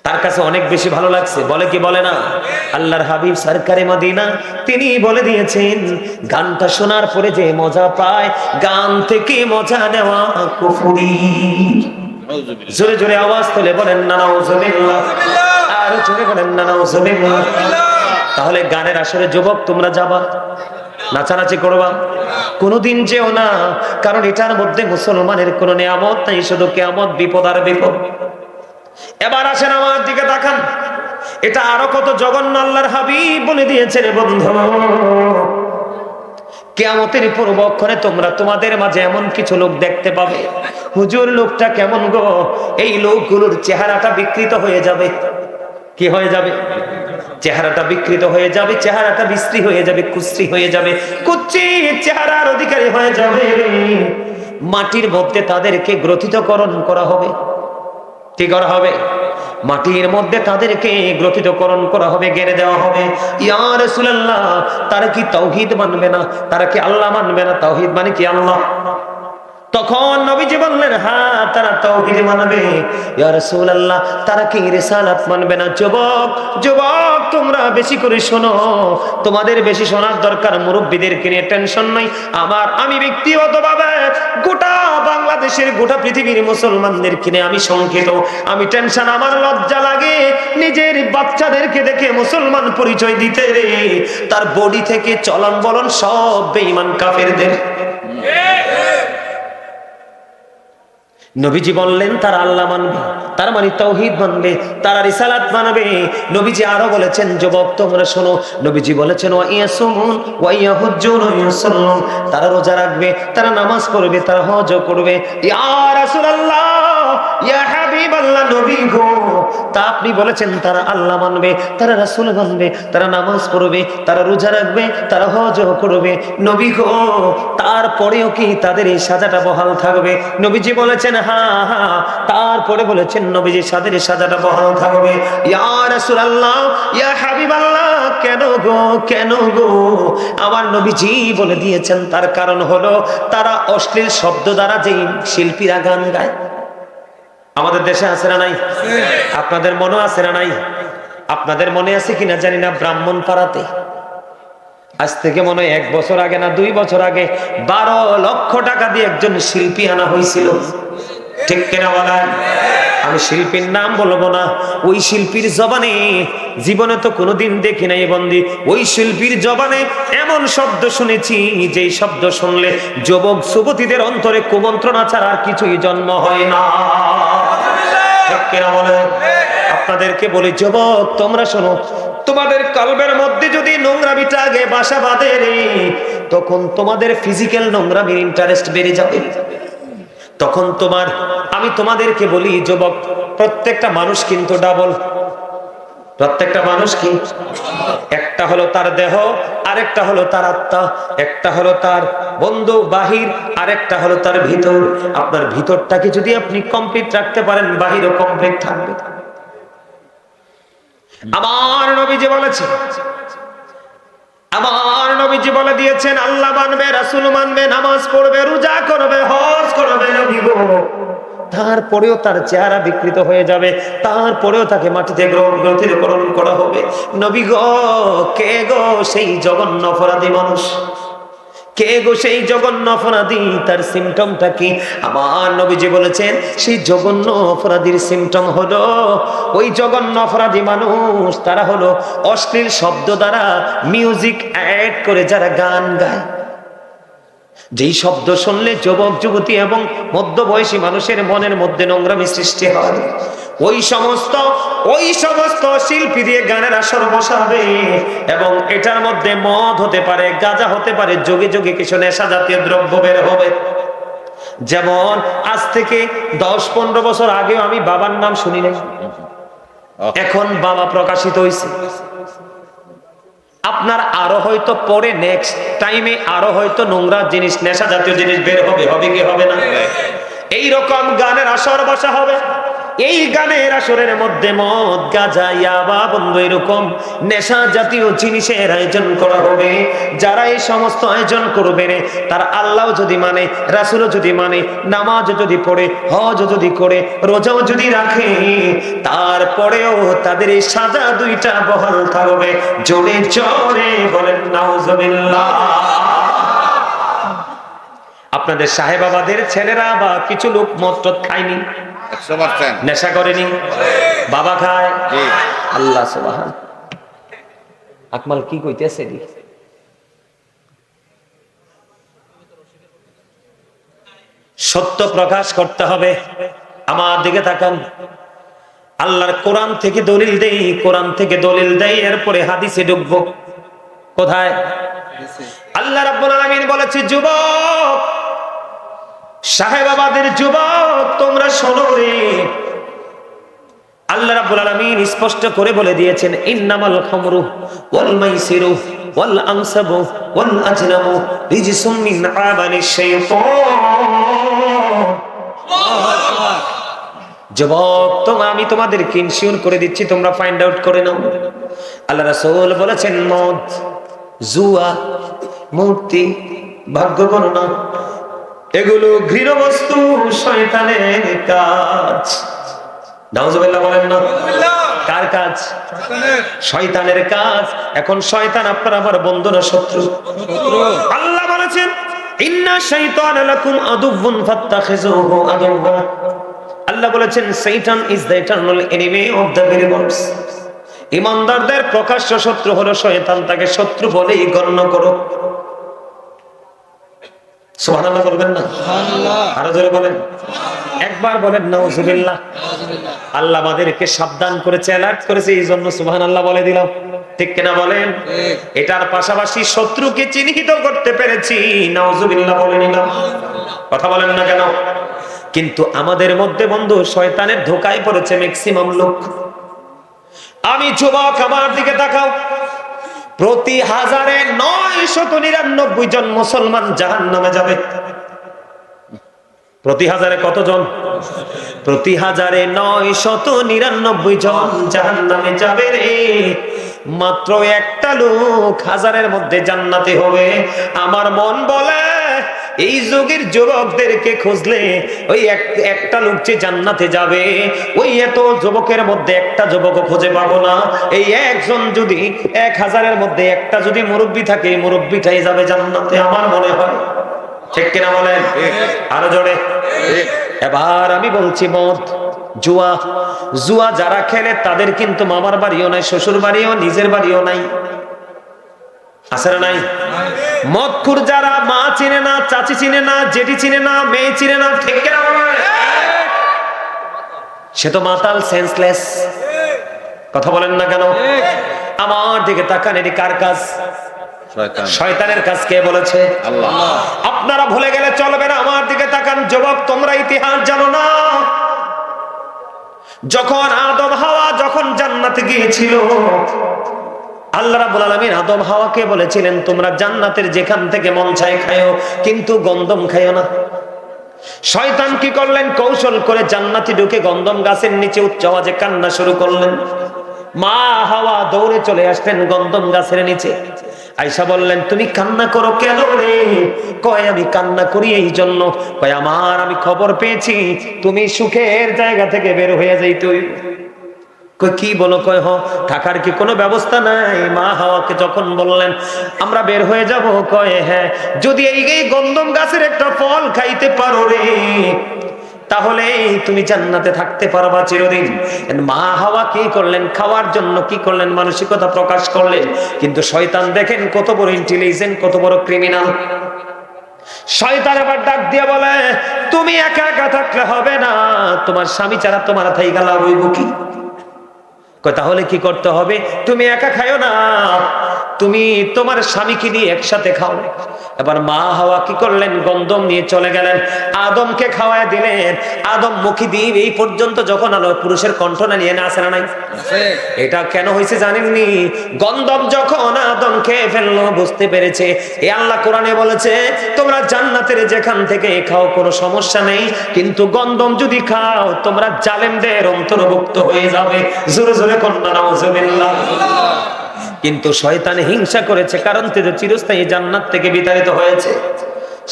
তার কাছে অনেক বেশি ভালো লাগছে, বলে কি বলে না? আল্লাহর হাবিব সরকারে মদিনা তিনি বলে দিয়েছেন গানটা শোনার পরে যে মজা পায়, গান থেকে মজা নেওয়া কুফরি। জোরে জোরে আওয়াজ তুলে বলেন না নাউজুবিল্লাহ, আর জোরে বলেন না নাউজুবিল্লাহ। তাহলে গানের আসরে যুবক তোমরা যাবা, নাচানাচি করবা, কোনোদিন যেও না, কারণ এটার মধ্যে মুসলমানের কোনো নিয়ামত নাই, শুধু কিয়ামত, বিপদ আর বিপদ। এবার আসেন আমার দিকে তাকান, এটা আরো কত জঘন্য। আল্লাহর হাবিব বলে দিয়েছেন বন্ধু কিয়ামতের পূর্বক্ষণে তোমরা তোমাদের মাঝে এমন কিছু লোক দেখতে পাবে, হুজুর লোকটা কেমন গো? এই লোকগুলোর চেহারাটা বিকৃত হয়ে যাবে। কি হয়ে যাবে? চেহারাটা বিকৃত হয়ে যাবে, চেহারাটা বিশ্রী হয়ে যাবে, কুশ্রী হয়ে যাবে, কুচ্ছিত চেহারার অধিকারী হয়ে যাবে। মাটির মধ্যে তাদেরকে গ্রথিতকরণ করা হবে। কি করা হবে? মাটির মধ্যে তাদেরকে গ্রথিতকরণ করা হবে, গেড়ে দেওয়া হবে। ইয়া রাসূলুল্লাহ, তারা কি তাওহীদ মানবে না? তারা কি আল্লাহ মানবে না? তাওহীদ মানে কি আল্লাহ? তখন নবীজি বললেন, হ্যাঁ তারা তাওহীদ মানবে। ইয়া রাসূলুল্লাহ, তারা কি রিসালাত মানবে না? যুবক যুবক, তোমরা বেশি করে শোনো, তোমাদের বেশি শোনার দরকার। মুরব্বীদেরকে নিয়ে টেনশন নাই আমার। আমি ব্যক্তিগতভাবে গোটা বাংলাদেশের, গোটা পৃথিবীর মুসলমানদেরকে নিয়ে আমি শঙ্কিত, আমি টেনশন। আমার লজ্জা লাগে নিজের বাচ্চাদেরকে দেখে মুসলমান পরিচয় দিতে রে। তার বডি থেকে চলন বলন সব বেঈমান কাফেরদের। নবীজি বললেন তারা আল্লাহ মানবে, তার মানে তাওহীদ মানবে, তারা রিসালাত মানবে। নবীজি আরো বলেছেন, যুবক তোমরা শোনো, নবীজি বলেছেন ওয়া ইয়াসুমুন ওয়া ইয়াহুজ্জুন ওয়া ইউসাল্লুন, তারা রোজা রাখবে, তারা নামাজ পড়বে, তারা হজ করবে। ইয়া রাসূলুল্লাহ, ইয়া হাবিবাল্লাহ, নবী গো, তা আপনি বলেছেন তারা আল্লাহ মানবে, তারা রাসূল মানবে, তারা নামাজ পড়বে, তারা রোজা রাখবে, তারা হজ করবে। নবী গো, তারপরেও কি তাদের এই সাজাটা বহাল থাকবে? নবীজি বলেছেন হ্যাঁ হ্যাঁ। তারপরে বলেছেন নবীজি সাদের সাজাটা বহাল থাকবে। ইয়া রাসূলুল্লাহ, ইয়া হাবিবাল্লাহ, কেন গো কেন গো? আমার নবীজি বলে দিয়েছেন তার কারণ হলো তারা অশ্লীল শব্দ দ্বারা যেই শিল্পীরা গান গায়, আমাদের দেশে আছে না নাই? আপনাদের মনে আছে না নাই? আপনাদের মনে আছে কিনা জানি না, ব্রাহ্মণপাড়াতে আজ থেকে মনে হয় 1 বছর আগে না 2 বছর আগে 12 লক্ষ টাকা দিয়ে একজন শিল্পী আনা হয়েছিল। ঠিক কিনা বলেন? আমি শিল্পীর নাম বলবো না। ওই শিল্পীর জবানে, জীবনে তো কোনোদিন দেখি নাই বন্দি, ওই শিল্পীর জবানে এমন শব্দ শুনেছি যেই শব্দ শুনলে যুবক যুবতীদের অন্তরে কুমন্ত্রণা ছাড়া আর কিছুই জন্ম হয় না। ঠিক কিনা বলেন? আপনাদেরকে বলি যুবক তোমরা শোনো, তোমাদের কলবের মধ্যে যদি নোংরামিটা আগে বাসা বাঁধে রে, তখন তোমাদের ফিজিক্যাল নোংরামির ইন্টারেস্ট বেড়ে যাবে। তখন আমি তোমাদেরকে বলি যুবক, প্রত্যেকটা মানুষ কিন্তু ডাবল। প্রত্যেকটা মানুষ কি? একটা হলো তার দেহ, আরেকটা হলো তার আত্মা, একটা হলো তার বন্ধু বাহির, আরেকটা হলো তার ভিতর। আপনার ভিতরটাকে যদি আপনি কমপ্লিট রাখতে পারেন, বাহিরও কমপ্লিট থাকবে। আমার নবীজি বলেছেন, আমার নবীজি বলে দিয়েছেন আল্লাহ মানবে, রাসূল মানবে, নামাজ পড়বে, রোজা করবে, হজ করবে। নবী গো, তারপরেও তার চেহারা বিকৃত হয়ে যাবে, তারপরেও তাকে মাটিতে গ্রথিতকরণ করা হবে। নবী গো, কে গো সেই জঘন্য অপরাধী মানুষ? কে গো সেই জঘন্য অপরাধী? তার সিমটমটা কি? আমার নবীজি বলেছেন সেই জঘন্য অপরাধীর সিমটম হলো, ওই জঘন্য অপরাধী মানুষ তারা হলো অশ্লীল শব্দ দ্বারা মিউজিক অ্যাড করে যারা গান গায়। যেই শব্দ শুনলে যুবক যুবতী এবং মধ্যবয়সী মানুষের মনের মধ্যে নোংরামি সৃষ্টি হয়, ওই সমস্ত শিল্পী দিয়ে গানের আসর বসাবে। এবং এটার মধ্যে মদ হতে পারে, গাঁজা হতে পারে, যোগে যোগে কিছু নেশা জাতীয় দ্রব্য বের হবে। যেমন আজ থেকে 10-15 বছর আগেও আমি বাবার নাম শুনি নাই, এখন বাবা প্রকাশিত হয়েছে। আপনার আরো হয়তো পরে নেক্সট টাইমে আরো হয়তো নোংরা জিনিস, নেশা জাতীয় জিনিস বের হবে, হবে কি হবে না? এইরকম গানের আসর বসা হবে। এই গানের আসরের মধ্যে মদ, গাঁজা, ইয়াবা, বন্ধু এরকম নেশা জাতীয় জিনিসের আয়োজন করা হবে। যারা এই সমস্ত আয়োজন করবে রে, তারা আল্লাহ যদি মানে, রাসূলও যদি মানে, নামাজ যদি পড়ে, হজ যদি করে, রোজাও যদি রাখে, তারপরেও তাদের এই সাজা দুইটা বহাল থাকবে। জোরে জোরে বলেন নাউজুবিল্লাহ। আপনাদের সাহেবাবাদের ছেলেরা বা কিছু লোক মদ টদ খায়নি, 100% নেশা করেনি, বাবা খায়। আল্লাহ সুবহান। আকমাল কি কইতেছে? সত্য প্রকাশ করতে হবে। আমার দিকে তাকান। আল্লাহর কোরআন থেকে দলিল দেই, কোরআন থেকে দলিল দেই, এরপরে হাদিসে ঢুকবো। কোথায়? আল্লাহ রাব্বুল আলামিন বলেছে, যুবক, সাহেবাবাদের যুবক, তোমরা শোনো রে। আল্লাহ রাব্বুল আলামিন স্পষ্ট করে বলে দিয়েছেন, ইন্নামাল খামরু ওয়াল মাইসিরু ওয়াল আনসাবু ওয়াল আজলামু রিজসুম মিন আমালিশ শাইতান। যুবক, আমি তোমাদের ইনশিওর করে দিচ্ছি, তোমরা ফাইন্ড আউট করে নাও। আল্লাহ রাসূল বলেছেন, মদ, জুয়া, মূর্তি, ভাগ্য গণনা, এগুলো ঘৃণ্য বস্তু, শয়তানের কাজ। নাউজুবিল্লাহ বলেন না। কার কাজ? শয়তানের কাজ। এখন শয়তান আপনার আমার বন্ধু না শত্রু? আল্লাহ বলেছেন, ইন্না শাইতানা লাকুম আদুউন ফাত্তাখিযুহু আদুওয়া। আল্লাহ বলেছেন, শয়তান is the eternal enemy of the believers. ঈমানদারদের প্রকাশ্য শত্রু হলো শয়তান, তাকে শত্রু বলেই গণ্য করো। সুবহানাল্লাহ বলবেন না? সুবহানাল্লাহ। আরো জোরে বলেন, একবার বলেন নাউজুবিল্লাহ। আল্লাহ আমাদেরকে সাবধান করেছে, অ্যালার্ট করেছে, এই জন্য সুবহানাল্লাহ বলে দিলাম। ঠিক কিনা বলেন? এটার পাশাপাশি শত্রুকে চিহ্নিত করতে পেরেছি, নাউজুবিল্লাহ বলে নিলাম। কথা বলেন না কেন? কিন্তু আমাদের মধ্যে বন্ধু শয়তানের ধোঁকায় পড়েছে ম্যাক্সিমাম লোক। আমি যুবক, আমার দিকে তাকাও, প্রতি 1000-999 জন মুসলমান জাহান্নামে যাবে। প্রতি 1000 কতজন? প্রতি 1000-999 জন জাহান্নামে যাবে রে। মাত্র একটা লোক 1000-এর মধ্যে জান্নাতে হবে। আমার মন বলে, এই যুগের যুবকদেরকে খুঁজলে ওই একটা লোক যে জান্নাতে যাবে, ওই এত যুবকের মধ্যে একটা যুবকও খুঁজে পাবো না। এই একজন যদি 1000-এর মধ্যে একটা যদি মুরব্বী থাকে, মুরব্বীটাই যাবে জান্নাতে, আমার মনে হয়। ঠিক কিনা বলেন? আরো জোরে। এবার আমি বলছি, মদ, জুয়া, জুয়া যারা খেলে তাদের কিন্তু মামার বাড়িও নাই, শ্বশুর বাড়িও, নিজের বাড়িও নাই। আছে না নাই? মদখুর যারা, মা চিনে না, চাচি চিনে না, জেঠি চিনে না, মেয়ে চিনে না, ঠিক কিনা বলেন? সে তো মাতাল, সেন্সলেস। কথা বলেন না কেন? আমার দিকে তাকান, এটি কার কাজ? শয়তানের কাজ। কে বলেছে? আল্লাহ। আপনারা ভুলে গেলে চলবে না, আমার দিকে তাকান। যুবক, তোমরা ইতিহাস জানো না? যখন আদম হাওয়া যখন জান্নাতে গিয়েছিল, আল্লাহ রাব্বুল আলামিন আদম হাওয়াকে বলেছিলেন, তোমরা জান্নাতের যেখান থেকে মন চায় খায়ো, কিন্তু গন্ধম খায়ো না। শয়তান কি করলেন? কৌশল করে জান্নাতে ঢুকে গন্ধম গাছের নিচে উচ্চ আওয়াজে কান্না শুরু করলেন। মা হাওয়া দৌড়ে চলে আসলেন গন্ধম গাছের নিচে। আয়েশা বললেন, তুমি কান্না করো কেন রে? কয়, আমি কান্না করি এই জন্য, কয় আমি খবর পেয়েছি তুমি সুখের জায়গা থেকে বের হয়ে যাইতে। কই কি বলো? কয়, থাকার কি কোনো ব্যবস্থা নাই? মা হাওয়াকে যখন বললেন আমরা বের হয়ে যাব, কয় হ্যাঁ, যদি এই গন্ধম গাছের একটা ফল খাইতে পারো রে, তাহলে তুমি জান্নাতে থাকতে পারবা চিরদিন। মা হাওয়া কি করলেন? খাওয়ার জন্য কি করলেন? মানসিকতা প্রকাশ করলেন। কিন্তু শয়তান দেখেন কত বড় ইন্টেলিজেন্ট, কত বড় ক্রিমিনাল। শয়তান আবার ডাক দিয়ে বলে, তুমি একা একা থাকলে হবে না, তোমার স্বামী ছাড়া তোমার থাইকা লাভ হইব কি? তাহলে কি করতে হবে? তুমি একা খাও না, তুমি তোমার স্বামীকে নিয়ে একসাথে খাও। এবার মা হাওয়া কি করলেন? গন্ধম নিয়ে চলে গেলেন, আদমকে খাওয়ায় দিলেন। আদম মুখী দ্বীপ এই পর্যন্ত যখন আলো পুরুষের কণ্ঠ না নিয়ে না আসে না নাই? এটা কেন হয়েছে জানেননি? গন্ধম যখন আদম খেয়ে ফেললো, বুঝতে পেরেছে এ আল্লাহ কোরআনে বলেছে তোমরা জান্নাতের যেখান থেকে খাও কোনো সমস্যা নেই, কিন্তু গন্ধম যদি খাও তোমরা জালেমদের অন্তর্ভুক্ত হয়ে যাবে। জোরে জোরে কন্যা নাউজুবিল্লাহ। কিন্তু শয়তান হিংসা করেছে, কারণ তিনি চিরস্থায়ী জান্নাত থেকে বিতাড়িত হয়েছে।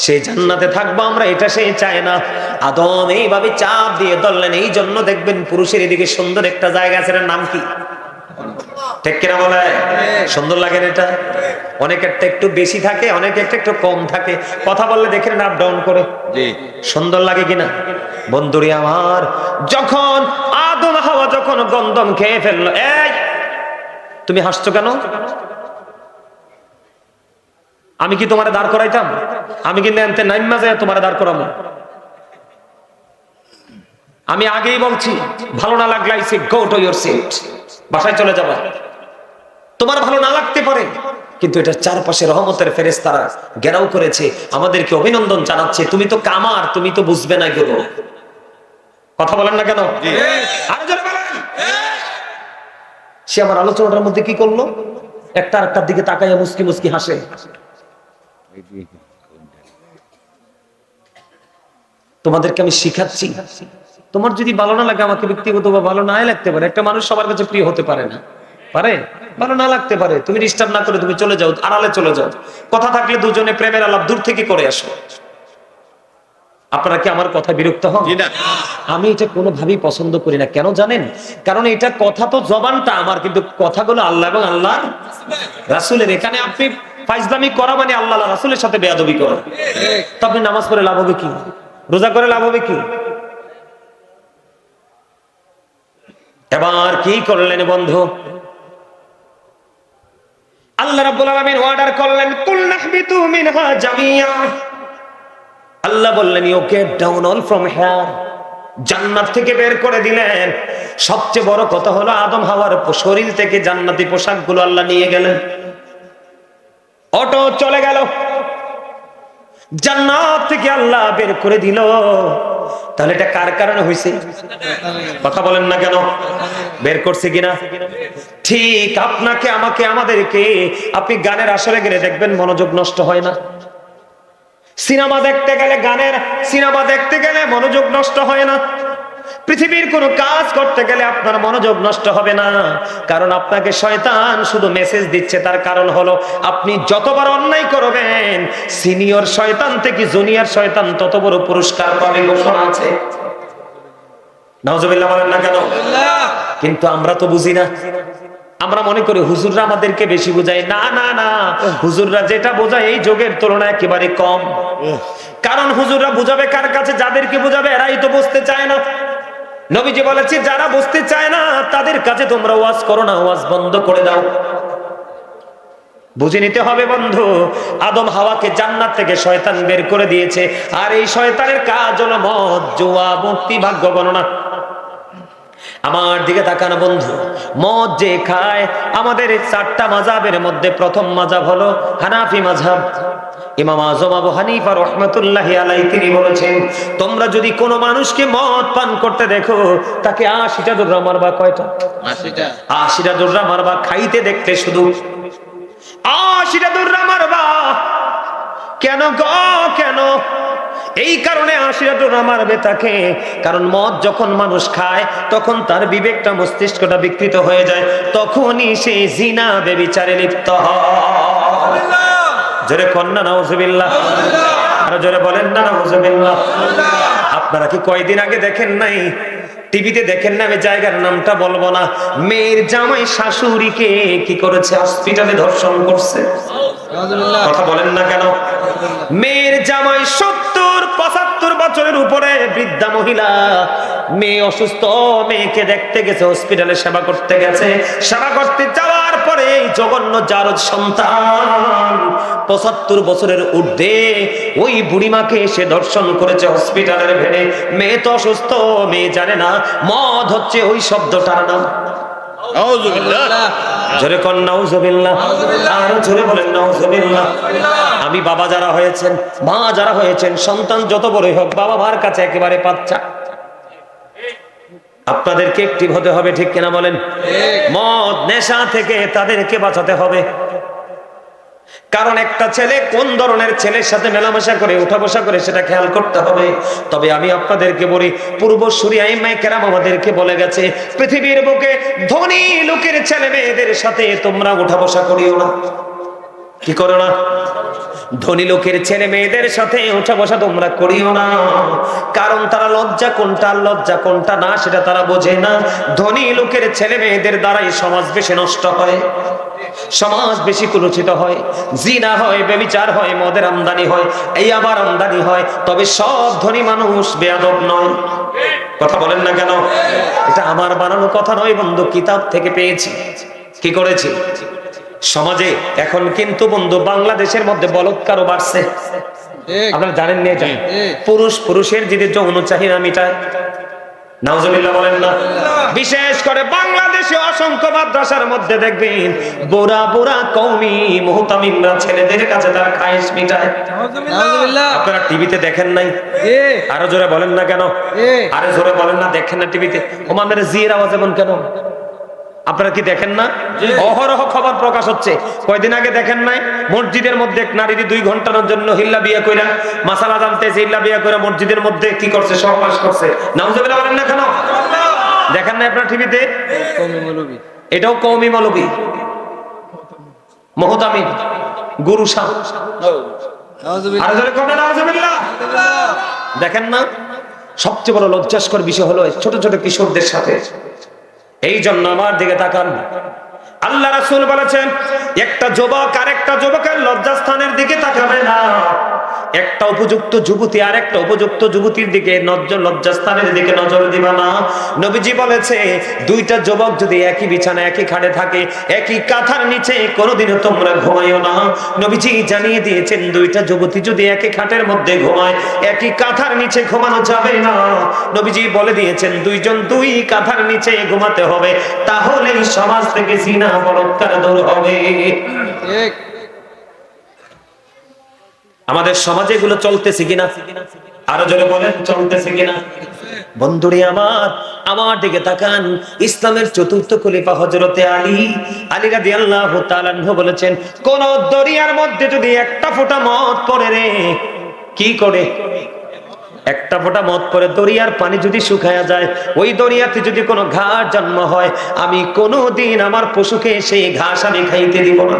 সেই জান্নাতে থাকবো আমরা, এটা সে চায় না। আদম এইভাবে চাপ দিয়ে ধরলেন। এই জন্য দেখবেন পুরুষের এদিকে সুন্দর একটা জায়গা আছে, নাম কি? ঠিক কিনা বলে? সুন্দর লাগে এটা? অনেকেরটা একটু বেশি থাকে, অনেকেরটা একটু কম থাকে। কথা বললে দেখেন আপ ডাউন করে। সুন্দর লাগে কিনা? বন্ধুরি আমার, যখন আদম হাওয়া যখন গন্ধম খেয়ে ফেললো, এই তুমি হাসছো কেন? আমি কি তোমারে দাঁড় করাইতাম? আমি কিন্তু এনতে নাইমা যায় তোমারে দাঁড় করাবো। আমি আগেই বলছি, ভালো না লাগলে I say go to your seat, বাসায় চলে যাবা। তোমার ভালো না লাগতে পারে, কিন্তু এটার চারপাশে রহমতের ফেরেশতারা ঘেরাও করেছে, আমাদেরকে অভিনন্দন জানাচ্ছে, তুমি তো কামার, তুমি তো বুঝবে না এগুলো। কথা বলেন না কেন? আরো জোরে বলেন। সে আমার আলোচনাটার মধ্যে কি করলো, একটা আরেকটার দিকে তাকাইয়া মুস্কি মুস্কি হাসে। তোমাদেরকে আমি শিখাচ্ছি, তোমার যদি ভালো না লাগে, আমাকে ব্যক্তিগত বা ভালো নাই লাগতে পারে, একটা মানুষ সবার কাছে প্রিয় হতে পারে না, পারে, ভালো না লাগতে পারে, তুমি ডিস্টার্ব না করে তুমি চলে যাও, আড়ালে চলে যাও, কথা থাকলে দুজনে প্রেমের আলাপ দূর থেকে করে আসো। আপনারা কি আমার কথা বিরক্ত হন? আমি এটা কোনোভাবেই পছন্দ করি না। কেন জানেন? কারণ এটা কথা তো জবানটা আমার, কিন্তু কথাগুলো আল্লাহ এবং আল্লাহ রাসূলের। এখানে আপনি ফাইজলামি করা মানে আল্লাহ রাসূলের সাথে বেয়াদবি করা। তো আপনি নামাজ পড়ে লাভ হবে কি, রোজা করে লাভ হবে কি? এবার কি করলেন বন্ধু? আল্লাহ রাব্বুল আলামিন অর্ডার করলেন, কুল নাহবিতু মিনহা জামিয়া। আল্লাহ বললেন, you get down all from here. জান্নাত থেকে বের করে দিলেন। সবচেয়ে বড় কথা হলো আদম হাওয়ার শরীর থেকে জান্নাতি পোশাকগুলো আল্লাহ নিয়ে গেলেন। অটো চলে গেল, জান্নাত থেকে আল্লাহ বের করে দিল। তাহলে এটা কার কারণে হয়েছে? কথা বলেন না কেন? বের করছে কিনা? ঠিক আপনাকে, আমাকে, আমাদেরকে। আপনি গানের আসরে গেলে দেখবেন মনোযোগ নষ্ট হয় না। সিনেমা দেখতে গেলে, গানের সিনেমা দেখতে গেলে মনোযোগ নষ্ট হয় না। পৃথিবীর কোনো কাজ করতে গেলে আপনার মনোযোগ নষ্ট হবে না, কারণ আপনাকে শয়তান শুধু মেসেজ দিচ্ছে। তার কারণ হলো আপনি যতবার অন্যায় করবেন, সিনিয়র শয়তান থেকে জুনিয়র শয়তান তত বড় পুরস্কার পাবে, ঘোষণা আছে। নাউজুবিল্লাহ বলেন না কেন? কিন্তু আমরা তো বুঝি না। আমরা মনে করি হুজুররা আমাদেরকে বেশি বোঝায়। না না না, হুজুররা যেটা বোঝায় এই যুগের তুলনায় একেবারে কম। কারণ হুজুররা বুঝাবে কার কাছে? যাদেরকে বুঝাবে এরাই তো বুঝতে চায় না। নবীজি বলেছে, যারা বুঝতে চায় না তাদের কাছে তোমরা ওয়াজ করো না, ওয়াজ বন্ধ করে দাও। বুঝে নিতে হবে বন্ধু, আদম হাওয়াকে জান্নাত থেকে শয়তান বের করে দিয়েছে। আর এই শয়তানের কাজ হলো মদ, জুয়া, মূর্তি, ভাগ্য গণনা। আমার দিকে তাকানো বন্ধু, মদ যে খায়, আমাদের এই 4টা মাযহাবের মধ্যে প্রথম মাযহাব হলো হানাফি মাযহাব। ইমাম আযম আবু হানিফা রাহমাতুল্লাহি আলাইহি তিনি বলেছেন, তোমরা যদি কোনো মানুষকে মদ পান করতে দেখো, তাকে 80টা দৌড়া মারবা। কয়টা? 80টা দৌড়া মারবা। খাইতে দেখতে শুধু 80টা দৌড়া মারবা। কেন গো, কেন? এই কারণে 80টা দৌড়া মারবে তাকে, কারণ মদ যখন মানুষ খায় তখন তার বিবেকটা, মস্তিষ্কটা বিকৃত হয়ে যায়, তখনই সে জিনা ব্যভিচারে লিপ্ত হয়। জোরে কন্যা নাউজুবিল্লাহ, আরো জোরে বলেন না নাউজুবিল্লাহ। আপনারা কি কয়দিন আগে দেখেন নাই, টিভিতে দেখেন না, আমি জায়গার নামটা বলবো না, মেয়ের জামাই শাশুড়িকে কি করেছে? হসপিটালে ধর্ষণ করছে। কথা বলেন না কেন? মেয়ের জামাই 70-75 বছরের উপরে বৃদ্ধা মহিলা, মেয়ে অসুস্থ, মেয়েকে দেখতে গেছে, হসপিটালে সেবা করতে গেছে। সেবা করতে যাওয়ার পরে এই জঘন্য জারজ সন্তান 75 বছরের ঊর্ধ্বে ওই বুড়িমাকে এসে দর্শন করেছে হসপিটালের ভেড়ে। মেয়ে তো অসুস্থ, মেয়ে জানে না মদ হচ্ছে ওই শব্দটার নাম। জোরে কোন নাউজুবিল্লাহ, আরো জোরে বলেন নাউজুবিল্লাহ। আমি বাবা যারা হয়েছেন, মা যারা হয়েছেন, সন্তান যত বড়ই হোক, বাবা মার কাছে একেবারে বাচ্চা। আপনাদেরকে অ্যাক্টিভ হতে হবে, ঠিক কিনা বলেন? মদ নেশা থেকে তাদেরকে বাঁচাতে হবে। কারণ একটা ছেলে কোন ধরনের ছেলের সাথে মেলামেশা করে, উঠা বসা করে, সেটা খেয়াল করতে হবে। তবে আমি আপনাদেরকে বলি, পূর্বসূরি আইম্মায়ে কেরাম আমাদেরকে বলে গেছে, পৃথিবীর বুকে ধনী লোকের ছেলে মেয়েদের সাথে তোমরা উঠা বসা করিও না। কি করো না? ধনী লোকের ছেলে মেয়েদের সাথে উঠা বসা তোমরা করিও না, কারণ তারা লজ্জা কোনটা লজ্জা কোনটা না সেটা তারা বোঝে না। ধনী লোকের ছেলে মেয়েদের দ্বারাই সমাজ বেশি নষ্ট হয়, সমাজ বেশি কুলুষিত হয়, জিনা হয়, ব্যভিচার হয়, মদের আমদানি হয়, এই আবার আমদানি হয়। তবে সব ধনী মানুষ বেয়াদব নয়। কথা বলেন না কেন? এটা আমার বানানো কথা নয় বন্ধু, কিতাব থেকে পেয়েছি। কি করেছি? সমাজে এখন কিন্তু বন্ধু বাংলাদেশের মধ্যে বলৎকারও বাড়ছে। আপনারা জানেন না এটা? পুরুষ পুরুষের যদি যৌন চাহিদা মিটায়, নাউজুবিল্লাহ বলেন না। বিশেষ করে বাংলাদেশ বাংলাদেশে অসংখ্য মাদ্রাসার মধ্যে দেখবেন বুড়া বুড়া কওমি মুহতামিমরা ছেলেদের কাছে তার খায়েশ মিটায়। আপনারা টিভিতে দেখেন নাই? আরো জোরে বলেন না কেন? আরো জোরে বলেন না, দেখেন না টিভিতে? ওমানের জির আওয়াজ এমন কেন? আপনারা কি দেখেন না? অহরহ খবর প্রকাশ হচ্ছে। কয়দিন আগে দেখেন নাই মসজিদের মধ্যে এক নারী 2 ঘন্টার জন্য হিল্লা বিয়া কইরা মাসালা জানতেছে, হিল্লা বিয়া কইরা মসজিদের মধ্যে কি করছে? সহবাস করছে। নাউজুবিল্লাহ বলেন না কেন? দেখেন না আপনারা টিভিতে? এটাও কওমি মৌলবী, মুহতামিম, গুরু সাহ। আর জোরে করেন নাউজুবিল্লাহ। দেখেন না? সবচেয়ে বড় লজ্জাস্কর বিষয় হলো ছোট ছোট কিশোরদের সাথে। এই জন্য আমার দিকে তাকান। আল্লাহ রাসূল বলেছেন একটা যুবক আর একটা যুবকের লজ্জাস্থানের দিকে তাকাবে না। একটা উপযুক্ত যুবতী আর একটা উপযুক্ত যুবতীর দিকে লজ্জাস্থানের দিকে নজর দিবা না। নবীজি বলেছে দুইটা যুবক যদি একই বিছানা একই খাটে থাকে, একই কাঁথার নিচে কোনোদিনও তোমরা ঘুমাইও না। নবীজি জানিয়ে দিয়েছেন দুইটা যুবতী যদি একই খাটের মধ্যে ঘুমায়, একই কাঁথার নিচে ঘুমানো যাবে না। নবীজি বলে দিয়েছেন দুইজন দুই কাঁথার নিচে ঘুমাতে হবে, তাহলেই সমাজ থেকে জিনা বলাৎকার দূর হবে। ঠিক। আমাদের সমাজে এগুলো চলতেছে কিনা? আরো জোরে বলেন, চলতেছে কিনা? বন্ধুরে আমার দিকে তাকান। ইসলামের চতুর্থ খলিফা হযরতে আলী রাদিয়াল্লাহু তাআলা আনহু বলেছেন কোন দরিয়ার মধ্যে যদি একটা ফোঁটা মদ পড়ে রে, কি করে? একটা ফোঁটা মদ পড়ে দরিয়ার পানি যদি শুকায়া যায়, ওই দরিয়াতে যদি কোনো ঘাস জন্ম হয়, আমি কোনোদিন আমার পশুকে সেই ঘাস আমি খাইতে দিব না।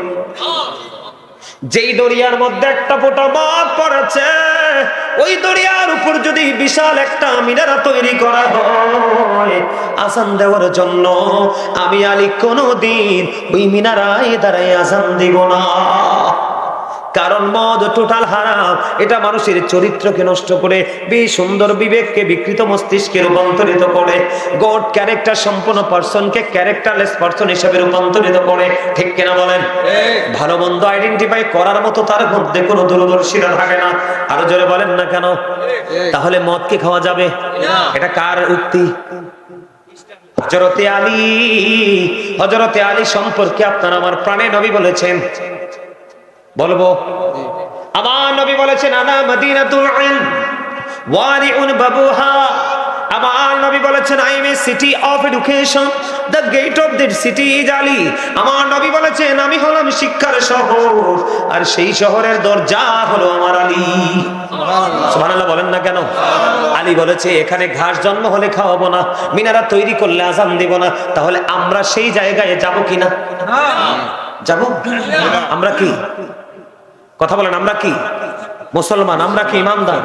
যেই দরিয়ার মধ্যে একটা ফোঁটা মদ পড়েছে, ওই দরিয়ার উপর যদি বিশাল একটা মিনারা তৈরি করা হয় আযান দেওয়ার জন্য, আমি আলী কোনোদিন ওই মিনারায় দাঁড়ায় আযান দিব না। কারণ মদ টোটাল হারাম। এটা মানুষের চরিত্রকে নষ্ট করে, সুন্দর বিবেককে বিকৃত মস্তিষ্কে রূপান্তরিত করে, গড ক্যারেক্টার সম্পন্ন পারসনকে ক্যারেক্টারলেস পারসন হিসেবে রূপান্তরিত করে। ঠিক কিনা বলেন? ভালো মন্দ আইডেন্টিফাই করার মতো তার মধ্যে কোনো দূরদর্শিতা থাকে না। আরো জোরে বলেন না কেন? তাহলে মদ কি খাওয়া যাবে? এটা কার উক্তি? হযরতে আলী সম্পর্কে আপনার আমার প্রাণের নবী বলেছেন, বলবো আমার নবী বলেছেন আনা মদিনাতুল ইলম ওয়ারিউন বাবুহা। আমার নবী বলেছেন I am a city of education, the gate of that city is Ali. আমার নবী বলেছেন আমি হলাম শিক্ষার শহর, আর সেই শহরের দরজা হলো আমার আলী। সুবহানাল্লাহ বলেন না কেন? আলী বলেছে এখানে ঘাস জন্ম হলে খাওয়াবো না, মিনারা তৈরি করলে আযান দিব না। তাহলে আমরা সেই জায়গায় যাব কিনা? যাব। আমরা কি কথা বলেন? আমরা কি মুসলমান? আমরা কি ইমানদার?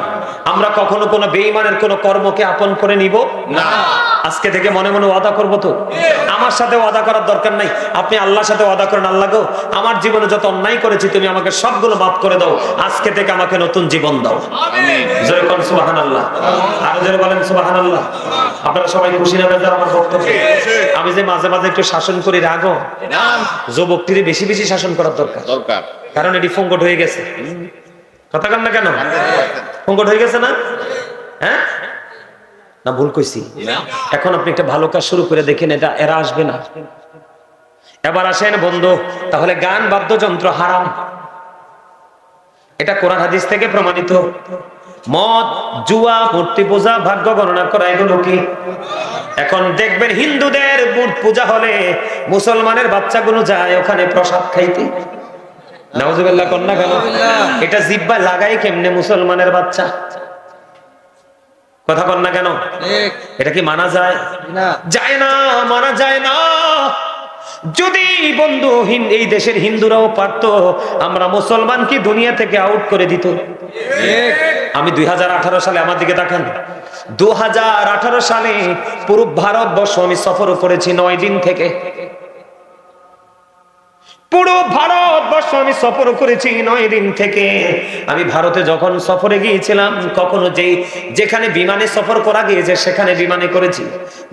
আমরা কখনো কোনো বেঈমানের কোনো কর্মকে আপন করে নিব না। আজকে থেকে মনে মনে ওয়াদা করবো তো? আমার সাথে ওয়াদা করার দরকার নাই। আপনি আল্লাহর সাথে ওয়াদা করেন, আল্লাহ গো আমার জীবনে যত অন্যায় করেছি তুমি আমাকে সবগুলো মাফ করে দাও, আজকে থেকে আমাকে নতুন জীবন দাও। জোরে কোন সুবহানাল্লাহ। আরো জোরে বলেন সুবহানাল্লাহ। আপনারা সবাই খুশি না বেজার আমার বক্তব্যে? আমি যে মাঝে মাঝে একটু শাসন করি, রাগো যুবকটিরে বেশি বেশি শাসন করার দরকার। কারণ এটি ফঙ্গট হয়ে গেছে। কথা কন না কেন? ফঙ্গট হয়ে গেছে না? হ্যাঁ না ভুল কইছি? এখন আপনি একটা ভালো কাজ শুরু করে দেখেন, এটা এরা আসবে না। এবার আসেন বন্ধু, তাহলে গান বাদ্যযন্ত্র হারাম, এটা কোরআন হাদিস থেকে প্রমাণিত। মদ, জুয়া, মূর্তি পূজা, ভাগ্য গণনা করা, এগুলো কি? এখন দেখবেন হিন্দুদের মূর্তি পূজা হলে মুসলমানের বাচ্চাগুলো যায় ওখানে প্রসাদ খাইতে। নাউজুবিল্লাহ কোন না কেন? এটা জিহ্বা লাগাই কেমনে মুসলমানের বাচ্চা? কথা বল না কেন? এটা কি মানা যায়? যায় না, মানা যায় না। যদি বন্ধু এই দেশের হিন্দুরাও পারতো, আমরা মুসলমানকে দুনিয়া থেকে আউট করে দিত। আমি 2018 সালে, আমার দিকে তাকান, 2018 সালে পুরো ভারতবর্ষ আমি সফর করেছি 9 দিন থেকে। পুরো ভারতবর্ষ আমি সফর করেছি 9 দিন থেকে। আমি ভারতে যখন সফরে গিয়েছিলাম, কখনো যেখানে বিমানে সফর করা গিয়েছে সেখানে বিমানে করেছি।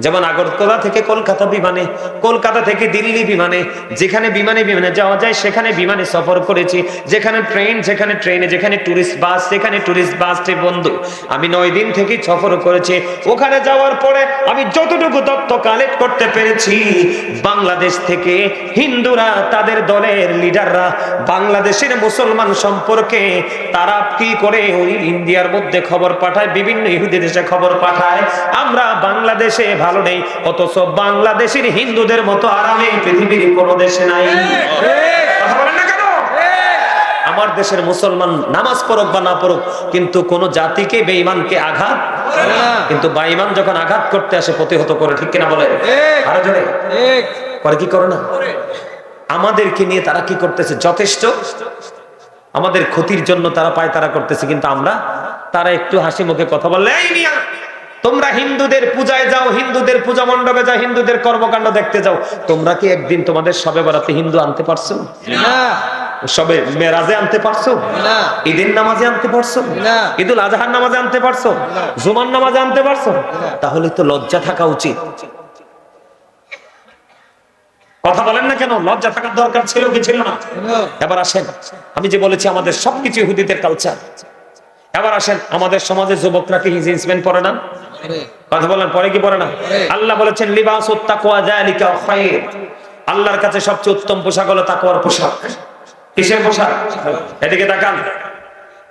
যেমন আগরতলা থেকে কলকাতা বিমানে, কলকাতা থেকে দিল্লি বিমানে, যেখানে বিমানে যাওয়া যায় সেখানে বিমানে সফর করেছি। যেখানে ট্রেন সেখানে ট্রেনে, যেখানে টুরিস্ট বাস সেখানে টুরিস্ট বাসে। বন্ধু, আমি 9 দিন থেকে সফর করেছি। ওখানে যাওয়ার পরে আমি যতটুকু তথ্য কালেক্ট করতে পেরেছি, বাংলাদেশ থেকে হিন্দুরা তাদের দলের লিডাররা বাংলাদেশের মুসলমান সম্পর্কে তারা কি করে ওই ইন্ডিয়ার মধ্যে খবর পাঠায়, বিভিন্ন ইহুদি দেশে খবর পাঠায় আমরা বাংলাদেশে ভালো নেই, অথচ বাংলাদেশের হিন্দুদের মতো আরামে পৃথিবীর কোনো দেশে নাই। কথা বলেন না কেন? আমার দেশের মুসলমান নামাজ পড়ুক বা না পড়ুক, কিন্তু কোন জাতিকে বেঈমানকে আঘাত, কিন্তু বেঈমান যখন আঘাত করতে আসে প্রতিহত করে, ঠিক কিনা বলে? আরো জোরে করে কি করে না? আমাদেরকে নিয়ে তারা কি করতেছে? যথেষ্ট আমাদের ক্ষতির জন্য তারা পায় তারা করতেছে, কিন্তু আমরা তারা একটু হাসি মুখে কথা বললে, এই মিয়া তোমরা হিন্দুদের পূজায় যাও, হিন্দুদের পূজা মণ্ডপে যাও, হিন্দুদের কর্মকাণ্ড দেখতে যাও, তোমরা কি একদিন তোমাদের সবে বরাতে হিন্দু আনতে পারছো? সবে মেরাজে আনতে পারছো? ঈদের নামাজে আনতে পারছো? ঈদুল আজহার নামাজে আনতে পারছো? জুমার নামাজে আনতে পারছো? তাহলে তো লজ্জা থাকা উচিত। কথা বলেন না কেন? লজ্জা থাকার দরকার ছিল কি ছিল না? এবার আসেন, আমি যে বলেছি আমাদের সবকিছু ইহুদিদের কালচার। এবার আসেন, আমাদের সমাজে যুবকরা কি জিন্স প্যান্ট পরে না? কথা বলেন, পরে কি পরে না? আল্লাহ বলেছেন লিবাসুত তাকওয়া যালিকা খায়র, আল্লাহর কাছে সবচেয়ে উত্তম পোশাক হলো তাকওয়ার পোশাক। কিসের পোশাক? এদিকে তাকান।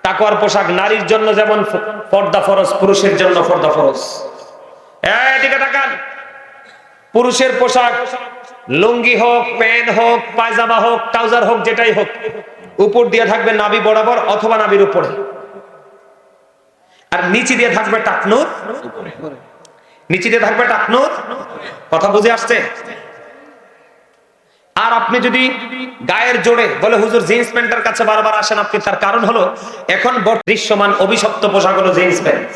তাকওয়ার পোশাক নারীর জন্য যেমন পর্দা ফরজ, পুরুষের জন্য পর্দা ফরজ। এদিকে তাকান। পুরুষের পোশাক লুঙ্গি হোক, প্যান্ট হোক, পায়জামা হোক, ট্রাউজার হোক, যেটাই হোক, উপর দিয়ে থাকবে নাভি বরাবর অথবা নাভির উপরে, আর নিচে দিয়ে থাকবে টাকনুর, নিচে দিয়ে থাকবে টাকনুর। কথা বুঝে আসছে? আর আপনি যদি গায়ের জোরে বলে হুজুর জিন্স প্যান্টের কাছে বারবার আসেন আপনি, তার কারণ হলো এখন দৃশ্যমান অভিশপ্ত পোশাক হলো জিন্স প্যান্ট।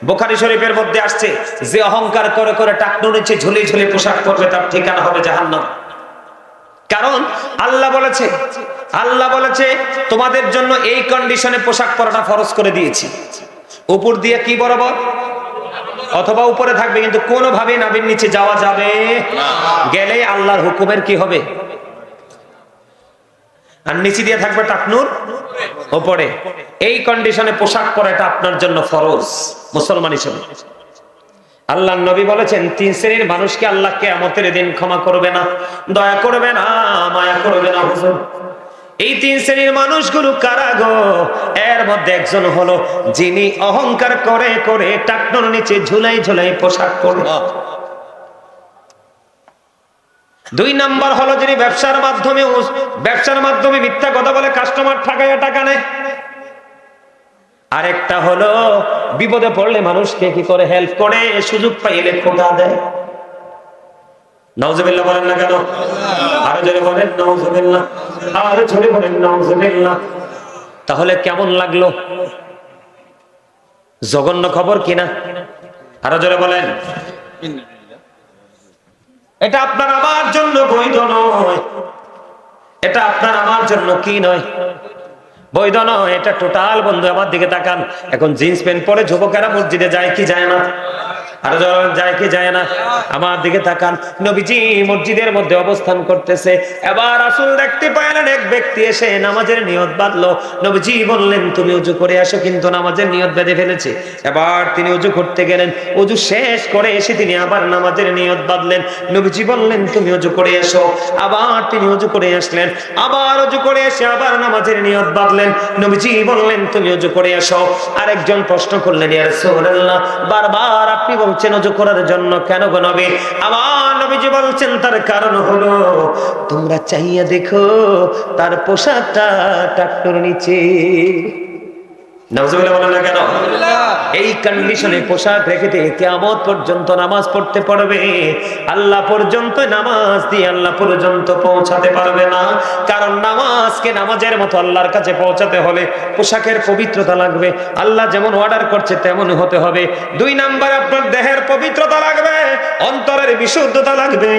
বুখারী শরীফের মধ্যে আসছে, যে অহংকার করে করে টাকনুর নিচে ঝুলিয়ে ঝুলিয়ে পোশাক পরবে তার ঠিকানা হবে জাহান্নাম। কারণ আল্লাহ বলেছে তোমাদের জন্য এই কন্ডিশনে পোশাক পরাটা ফরজ করে দিয়েছি। উপর দিয়ে কি বরাবর অথবা উপরে থাকবে, কিন্তু কোনোভাবে নাভির নিচে যাওয়া যাবে না। গেলে আল্লাহর হুকুমের কি হবে? আর নিচে দিয়ে থাকবে টাকনুর উপরে। এই কন্ডিশনে পোশাক পরাটা আপনার জন্য ফরজ মুসলমান হিসেবে। আল্লাহর নবী বলেছেন 3 শ্রেণীর মানুষকে আল্লাহ কিয়ামতের দিন ক্ষমা করবে না, দয়া করবে না, মায়া করবে না। হুজুর, এই 3 শ্রেণীর মানুষগুলো কারা গো? এর মধ্যে একজন হলো যিনি অহংকার করে করে টাকনুর নিচে ঝুলাই ঝুলাই পোশাক পরে। 2 নাম্বার হলো যিনি ব্যবসার মাধ্যমে মিথ্যা কথা বলে কাস্টমার ঠকাইয়া টাকা নেয়। আরেকটা হলো বিপদে পড়লে মানুষকে কি করে হেল্প করে, সুযোগ পাইলে খোঁটা দেয়। নাউজুবিল্লাহ বলেন না কেন? আরো জোরে বলেন নাউজুবিল্লাহ, আরো জোরে বলেন নাউজুবিল্লাহ। তাহলে কেমন লাগলো? জঘন্য খবর কিনা? আরো জোরে বলেন। এটা আপনার আমার জন্য বৈধ নয়, এটা আপনার আমার জন্য কি নয়? বৈধ নয়। এটা টোটাল। বন্ধু আমার দিকে তাকান, এখন জিন্স প্যান্ট পরে যুবকেরা মসজিদে যায় কি যায় না? আরো যায় কি যায় না? আমার দিকে তাকান, নবীজি মসজিদের মধ্যে অবস্থান করতেছে। এবার রাসূল দেখতে পাইলেন এক ব্যক্তি এসে নামাজের নিয়ত বাঁধলো। নবীজি বললেন তুমি ওযু করে আসো, কিন্তু নামাজের নিয়ত বেঁধে ফেলেছে। এবার তিনি ওযু করতে গেলেন, ওযু শেষ করে এসে তিনি আবার নামাজের নিয়ত বাঁধলেন। নবীজি বললেন তুমি ওযু করে এসো। আবার তিনি ওযু করে আসলেন, আবার ওযু করে এসে আবার নামাজের নিয়ত বাঁধলেন। নবীজি বললেন তুমি ওযু করে আসো। আরেকজন প্রশ্ন করলেন, ইয়া রাসূলুল্লাহ, বারবার আপনি বলছেন ওযু করার জন্য, কেন গো নবী? আমার নবীজি বলছেন তার কারণ হলো তোমরা চাইয়া দেখো তার পোশাকটা টাকনুর নিচে। নাউজুবিল্লাহ বলেন না কেন? এই কন্ডিশনে পোশাক রেখে কিয়ামত পর্যন্ত নামাজ পড়তে পারবে, আল্লাহ পর্যন্ত নামাজ দিয়ে আল্লাহ পর্যন্ত পৌঁছাতে পারবে না। কারণ নামাজকে নামাজের মতো আল্লাহর কাছে পৌঁছাতে হলে পোশাকের পবিত্রতা লাগবে। আল্লাহ যেমন অর্ডার করছে তেমন হতে হবে। 2 নাম্বার, আপনার দেহের পবিত্রতা লাগবে, অন্তরের বিশুদ্ধতা লাগবে,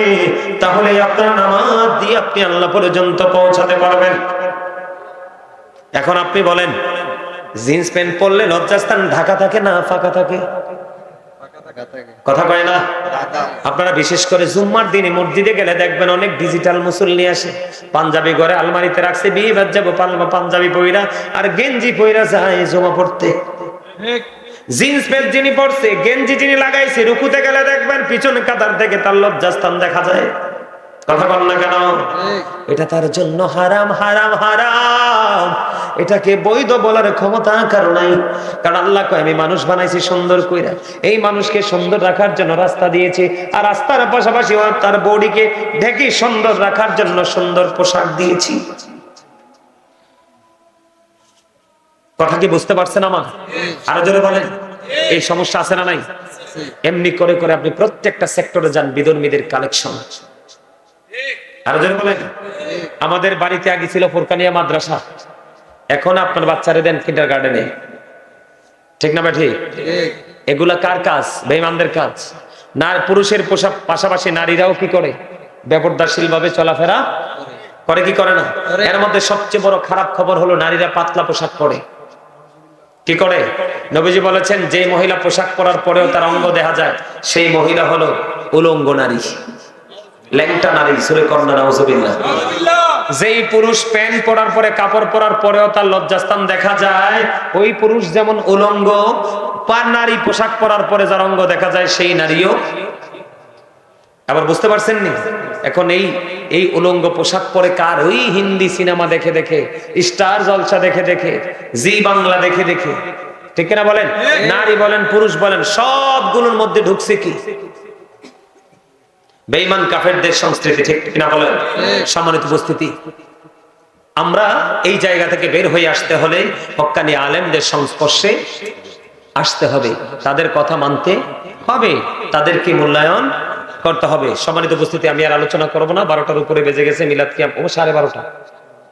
তাহলে আপনার নামাজ দিয়ে আপনি আল্লাহ পর্যন্ত পৌঁছাতে পারবেন। এখন আপনি বলেন, জিন্স প্যান্ট পরলে লজ্জাস্থান ঢাকা থাকে না ফাঁকা থাকে? কথা কয় না? আপনারা বিশেষ করে জুম্মার দিনে মসজিদে গেলে দেখবেন অনেক ডিজিটাল মুসল্লি আসে, পাঞ্জাবি ঘরে আলমারিতে রাখছে, বিয়ে বাদ যাবো পাঞ্জাবি পইরা আর গেঞ্জি পইরা যায় জমা পড়তে। জিন্স প্যান্ট যিনি পরছে, গেঞ্জি যিনি লাগাইছে, রুকুতে গেলে দেখবেন পিছনে কাতার থেকে তার লজ্জাস্থান দেখা যায়। কথা বল না কেন? এটা তার জন্য হারাম, হারাম, হারাম। এটাকে বৈধ বলার ক্ষমতা কারো নাই। কারণ আল্লাহ কয়, আমি মানুষ বানাইছি সুন্দর কইরা, এই মানুষকে সুন্দর রাখার জন্য রাস্তা দিয়েছি, আর রাস্তার পাশাপাশি তার বডিকে ঢেকে সুন্দর রাখার জন্য সুন্দর পোশাক দিয়েছি। কথা কি বুঝতে পারছেন আমার? আরো জোরে বলেন। এই সমস্যা আছে না নাই? এমনি করে করে আপনি প্রত্যেকটা সেক্টরে যান, বিধর্মীদের কালেকশন। আরো জোরে বলেন। আমাদের বাড়িতে আগে ছিল ফুরকানিয়া মাদ্রাসা, এখন আপনার বাচ্চারে দেন কিন্ডারগার্টেনে, ঠিক না ঠিক? এগুলা কার কাজ? বেঈমানদের কাজ। না, পুরুষের পোশাক পাশাপাশি নারীরাও কি করে? বেপরদাশীল ভাবে চলাফেরা করে কি করে না? এর মধ্যে সবচেয়ে বড় খারাপ খবর হলো নারীরা পাতলা পোশাক পরে। কি করে? নবীজি বলেছেন, যে মহিলা পোশাক পরার পরেও তার অঙ্গ দেখা যায়, সেই মহিলা হলো উলঙ্গ নারী, ল্যাংটা নারী। সূরা কন্যা, নাউজুবিল্লাহ। যেই পুরুষ প্যান্ট পরার পরে, কাপড় পরার পরেও তার লজ্জাস্থান দেখা যায়, ওই পুরুষ যেমন উলঙ্গ, নারী পোশাক পরার পরে যার অঙ্গ দেখা যায় সেই নারীও। আবার বুঝতে পারছেন নি? এখন এই উলঙ্গ পোশাক পরে কার? ওই হিন্দি সিনেমা দেখে দেখে, স্টার জলসা দেখে দেখে, জি বাংলা দেখে দেখে, ঠিক না বলেন? নারী বলেন পুরুষ বলেন, সবগুলোর মধ্যে ঢুকছে কি? বেঈমান কাফেরদের সংস্কৃতি, ঠিক না বলেন? সম্মানিত উপস্থিতি, আমরা এই জায়গা থেকে বের হয়ে আসতে হলে হক্কানি আলেমদের সংস্পর্শে আসতে হবে, তাদের কথা মানতে হবে, তাদেরকে মূল্যায়ন করতে হবে। সম্মানিত উপস্থিতি, আমি আর আলোচনা করবো না, 12টার উপরে বেজে গেছে। মিলাদ কিয়াম 12:30,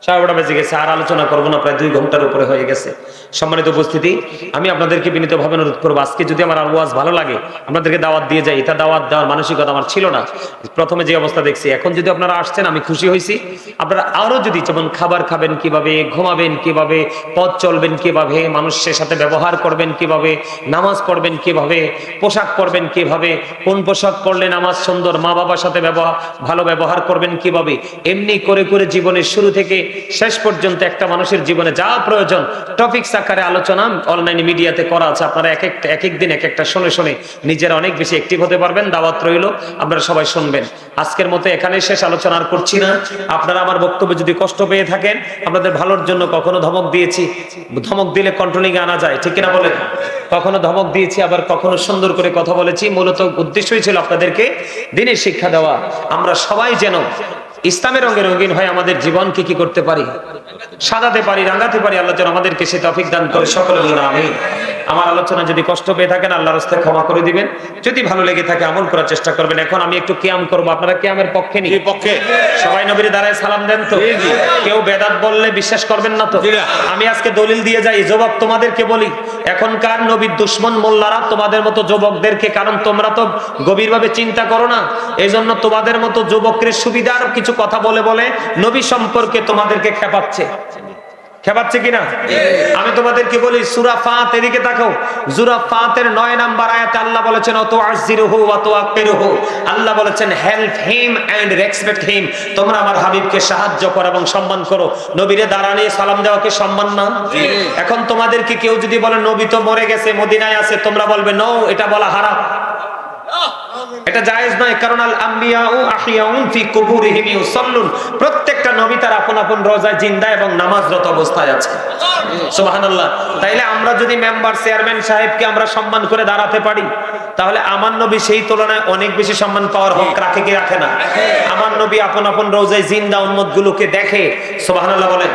12:30 বেজে গেছে, আর আলোচনা করবো না, প্রায় 2 ঘন্টার উপরে হয়ে গেছে। সম্মানিত উপস্থিতি, আমি আপনাদেরকে বিনীতভাবে অনুরোধ করবো, আজকে যদি আমার ওয়াজ ভালো লাগে আপনাদেরকে দাওয়াত দিয়ে যাই। এটা দাওয়াত দেওয়ার মানসিকতা আমার ছিল না প্রথমে যে অবস্থা দেখছি। এখন যদি আপনারা আসছেন আমি খুশি হয়েছি। আপনারা আরো যদি, যেমন খাবার খাবেন কিভাবে, ঘুমাবেন কিভাবে, পথ চলবেন কিভাবে, মানুষের সাথে ব্যবহার করবেন কিভাবে, নামাজ পড়বেন কিভাবে, পোশাক পরবেন কিভাবে, কোন পোশাক পরলে নামাজ সুন্দর, মা বাবার সাথে ভালো ব্যবহার করবেন কিভাবে, এমনি করে করে জীবনের শুরু থেকে শেষ পর্যন্ত একটা মানুষের জীবনে যা প্রয়োজন টপিকস আকারে আলোচনা অনলাইন মিডিয়াতে করা আছে। আপনারা এক এক দিন এক একটা শুনে শুনে নিজেরা অনেক বেশি অ্যাক্টিভ হতে পারবেন। দাওয়াত রইল, আপনারা সবাই শুনবেন। আজকের মতো এখানে শেষ, আলোচনা আর করছি না। আপনারা আমার বক্তব্যে যদি কষ্ট পেয়ে থাকেন, আপনাদের ভালোর জন্য কখনো ধমক দিয়েছি, ধমক দিলে কন্ট্রোলিং এ আনা যায়, ঠিক কিনা বলেন? কখনো ধমক দিয়েছি, আবার কখনো সুন্দর করে কথা বলেছি। মূলত উদ্দেশ্যই ছিল আপনাদেরকে দ্বীনের শিক্ষা দেওয়া। আমরা সবাই যেন ইসলামের রঙে রঙিন হয় আমাদের জীবনকে কি করতে পারি, সাজাতে পারি, রাঙাতে পারি। আল্লাহ যেন আমাদেরকে সে তৌফিক দান করে। সকলে বলুন আমিন। আমার আলোচনা যদি কষ্ট পেয়ে থাকেন আল্লাহর রাস্তায় ক্ষমা করে দিবেন, যদি ভালো লেগে থাকে আমল করার চেষ্টা করবেন। এখন আমি একটু কিয়াম করব, আপনারা কিয়ামের পক্ষে নি? পক্ষে। সবাই নবীর দাঁড়ায় সালাম দেন তো? কেউ বেদাত বললে বিশ্বাস করবেন না তো? আমি আজকে দলিল দিয়ে যাই, যুবক তোমাদেরকে বলি, এখনকার নবীর দুশ্মন মোল্লারা তোমাদের মতো যুবকদেরকে, কারণ তোমরা তো গভীরভাবে চিন্তা করো না, এই জন্য তোমাদের মতো যুবকের সুবিধার কিছু কথা বলে বলে নবী সম্পর্কে তোমাদেরকে খেপাচ্ছে কিনা? আমি তোমাদেরকে বলি, সূরা ফাত, এদিকে তাকাও। সূরা ফাতের 9 নাম্বার আয়াতে আল্লাহ বলেছেন, অত আজিরুহু ওয়া তুআক্কিরুহু। আল্লাহ বলেছেন, help him and respect him. তোমরা আমার হাবিবকে সাহায্য করো এবং সম্মান করো। নবীরে দাঁড়ানিয়ে সালাম দেওয়াকে সম্মান না? এখন তোমাদেরকে কেউ যদি বলে নবী তো মরে গেছে, মদিনায় আছে, তোমরা বলবে নো, এটা বলা হারাম, এটা জায়েজ নয়। কারণ আল আম্বিয়াউ আহিয়াউন ফি কুবুরিহিম ইউসাল্লুন। প্রত্যেকটা নবী তার আপন আপন রোজায় জিন্দা এবং নামাজরত অবস্থায় আছে। সুবহানাল্লাহ। তাইলে আমরা যদি মেম্বার, চেয়ারম্যান সাহেবকে আমরা সম্মান করে দাঁড়াতে পারি, তাহলে আমার নবী সেই তুলনায় অনেক বেশি সম্মান পাওয়ার হক রাখে কি রাখে না? আমার নবী আপন আপন রোজায় জিন্দা উম্মতগুলোকে দেখে। সুবহানাল্লাহ বলেন।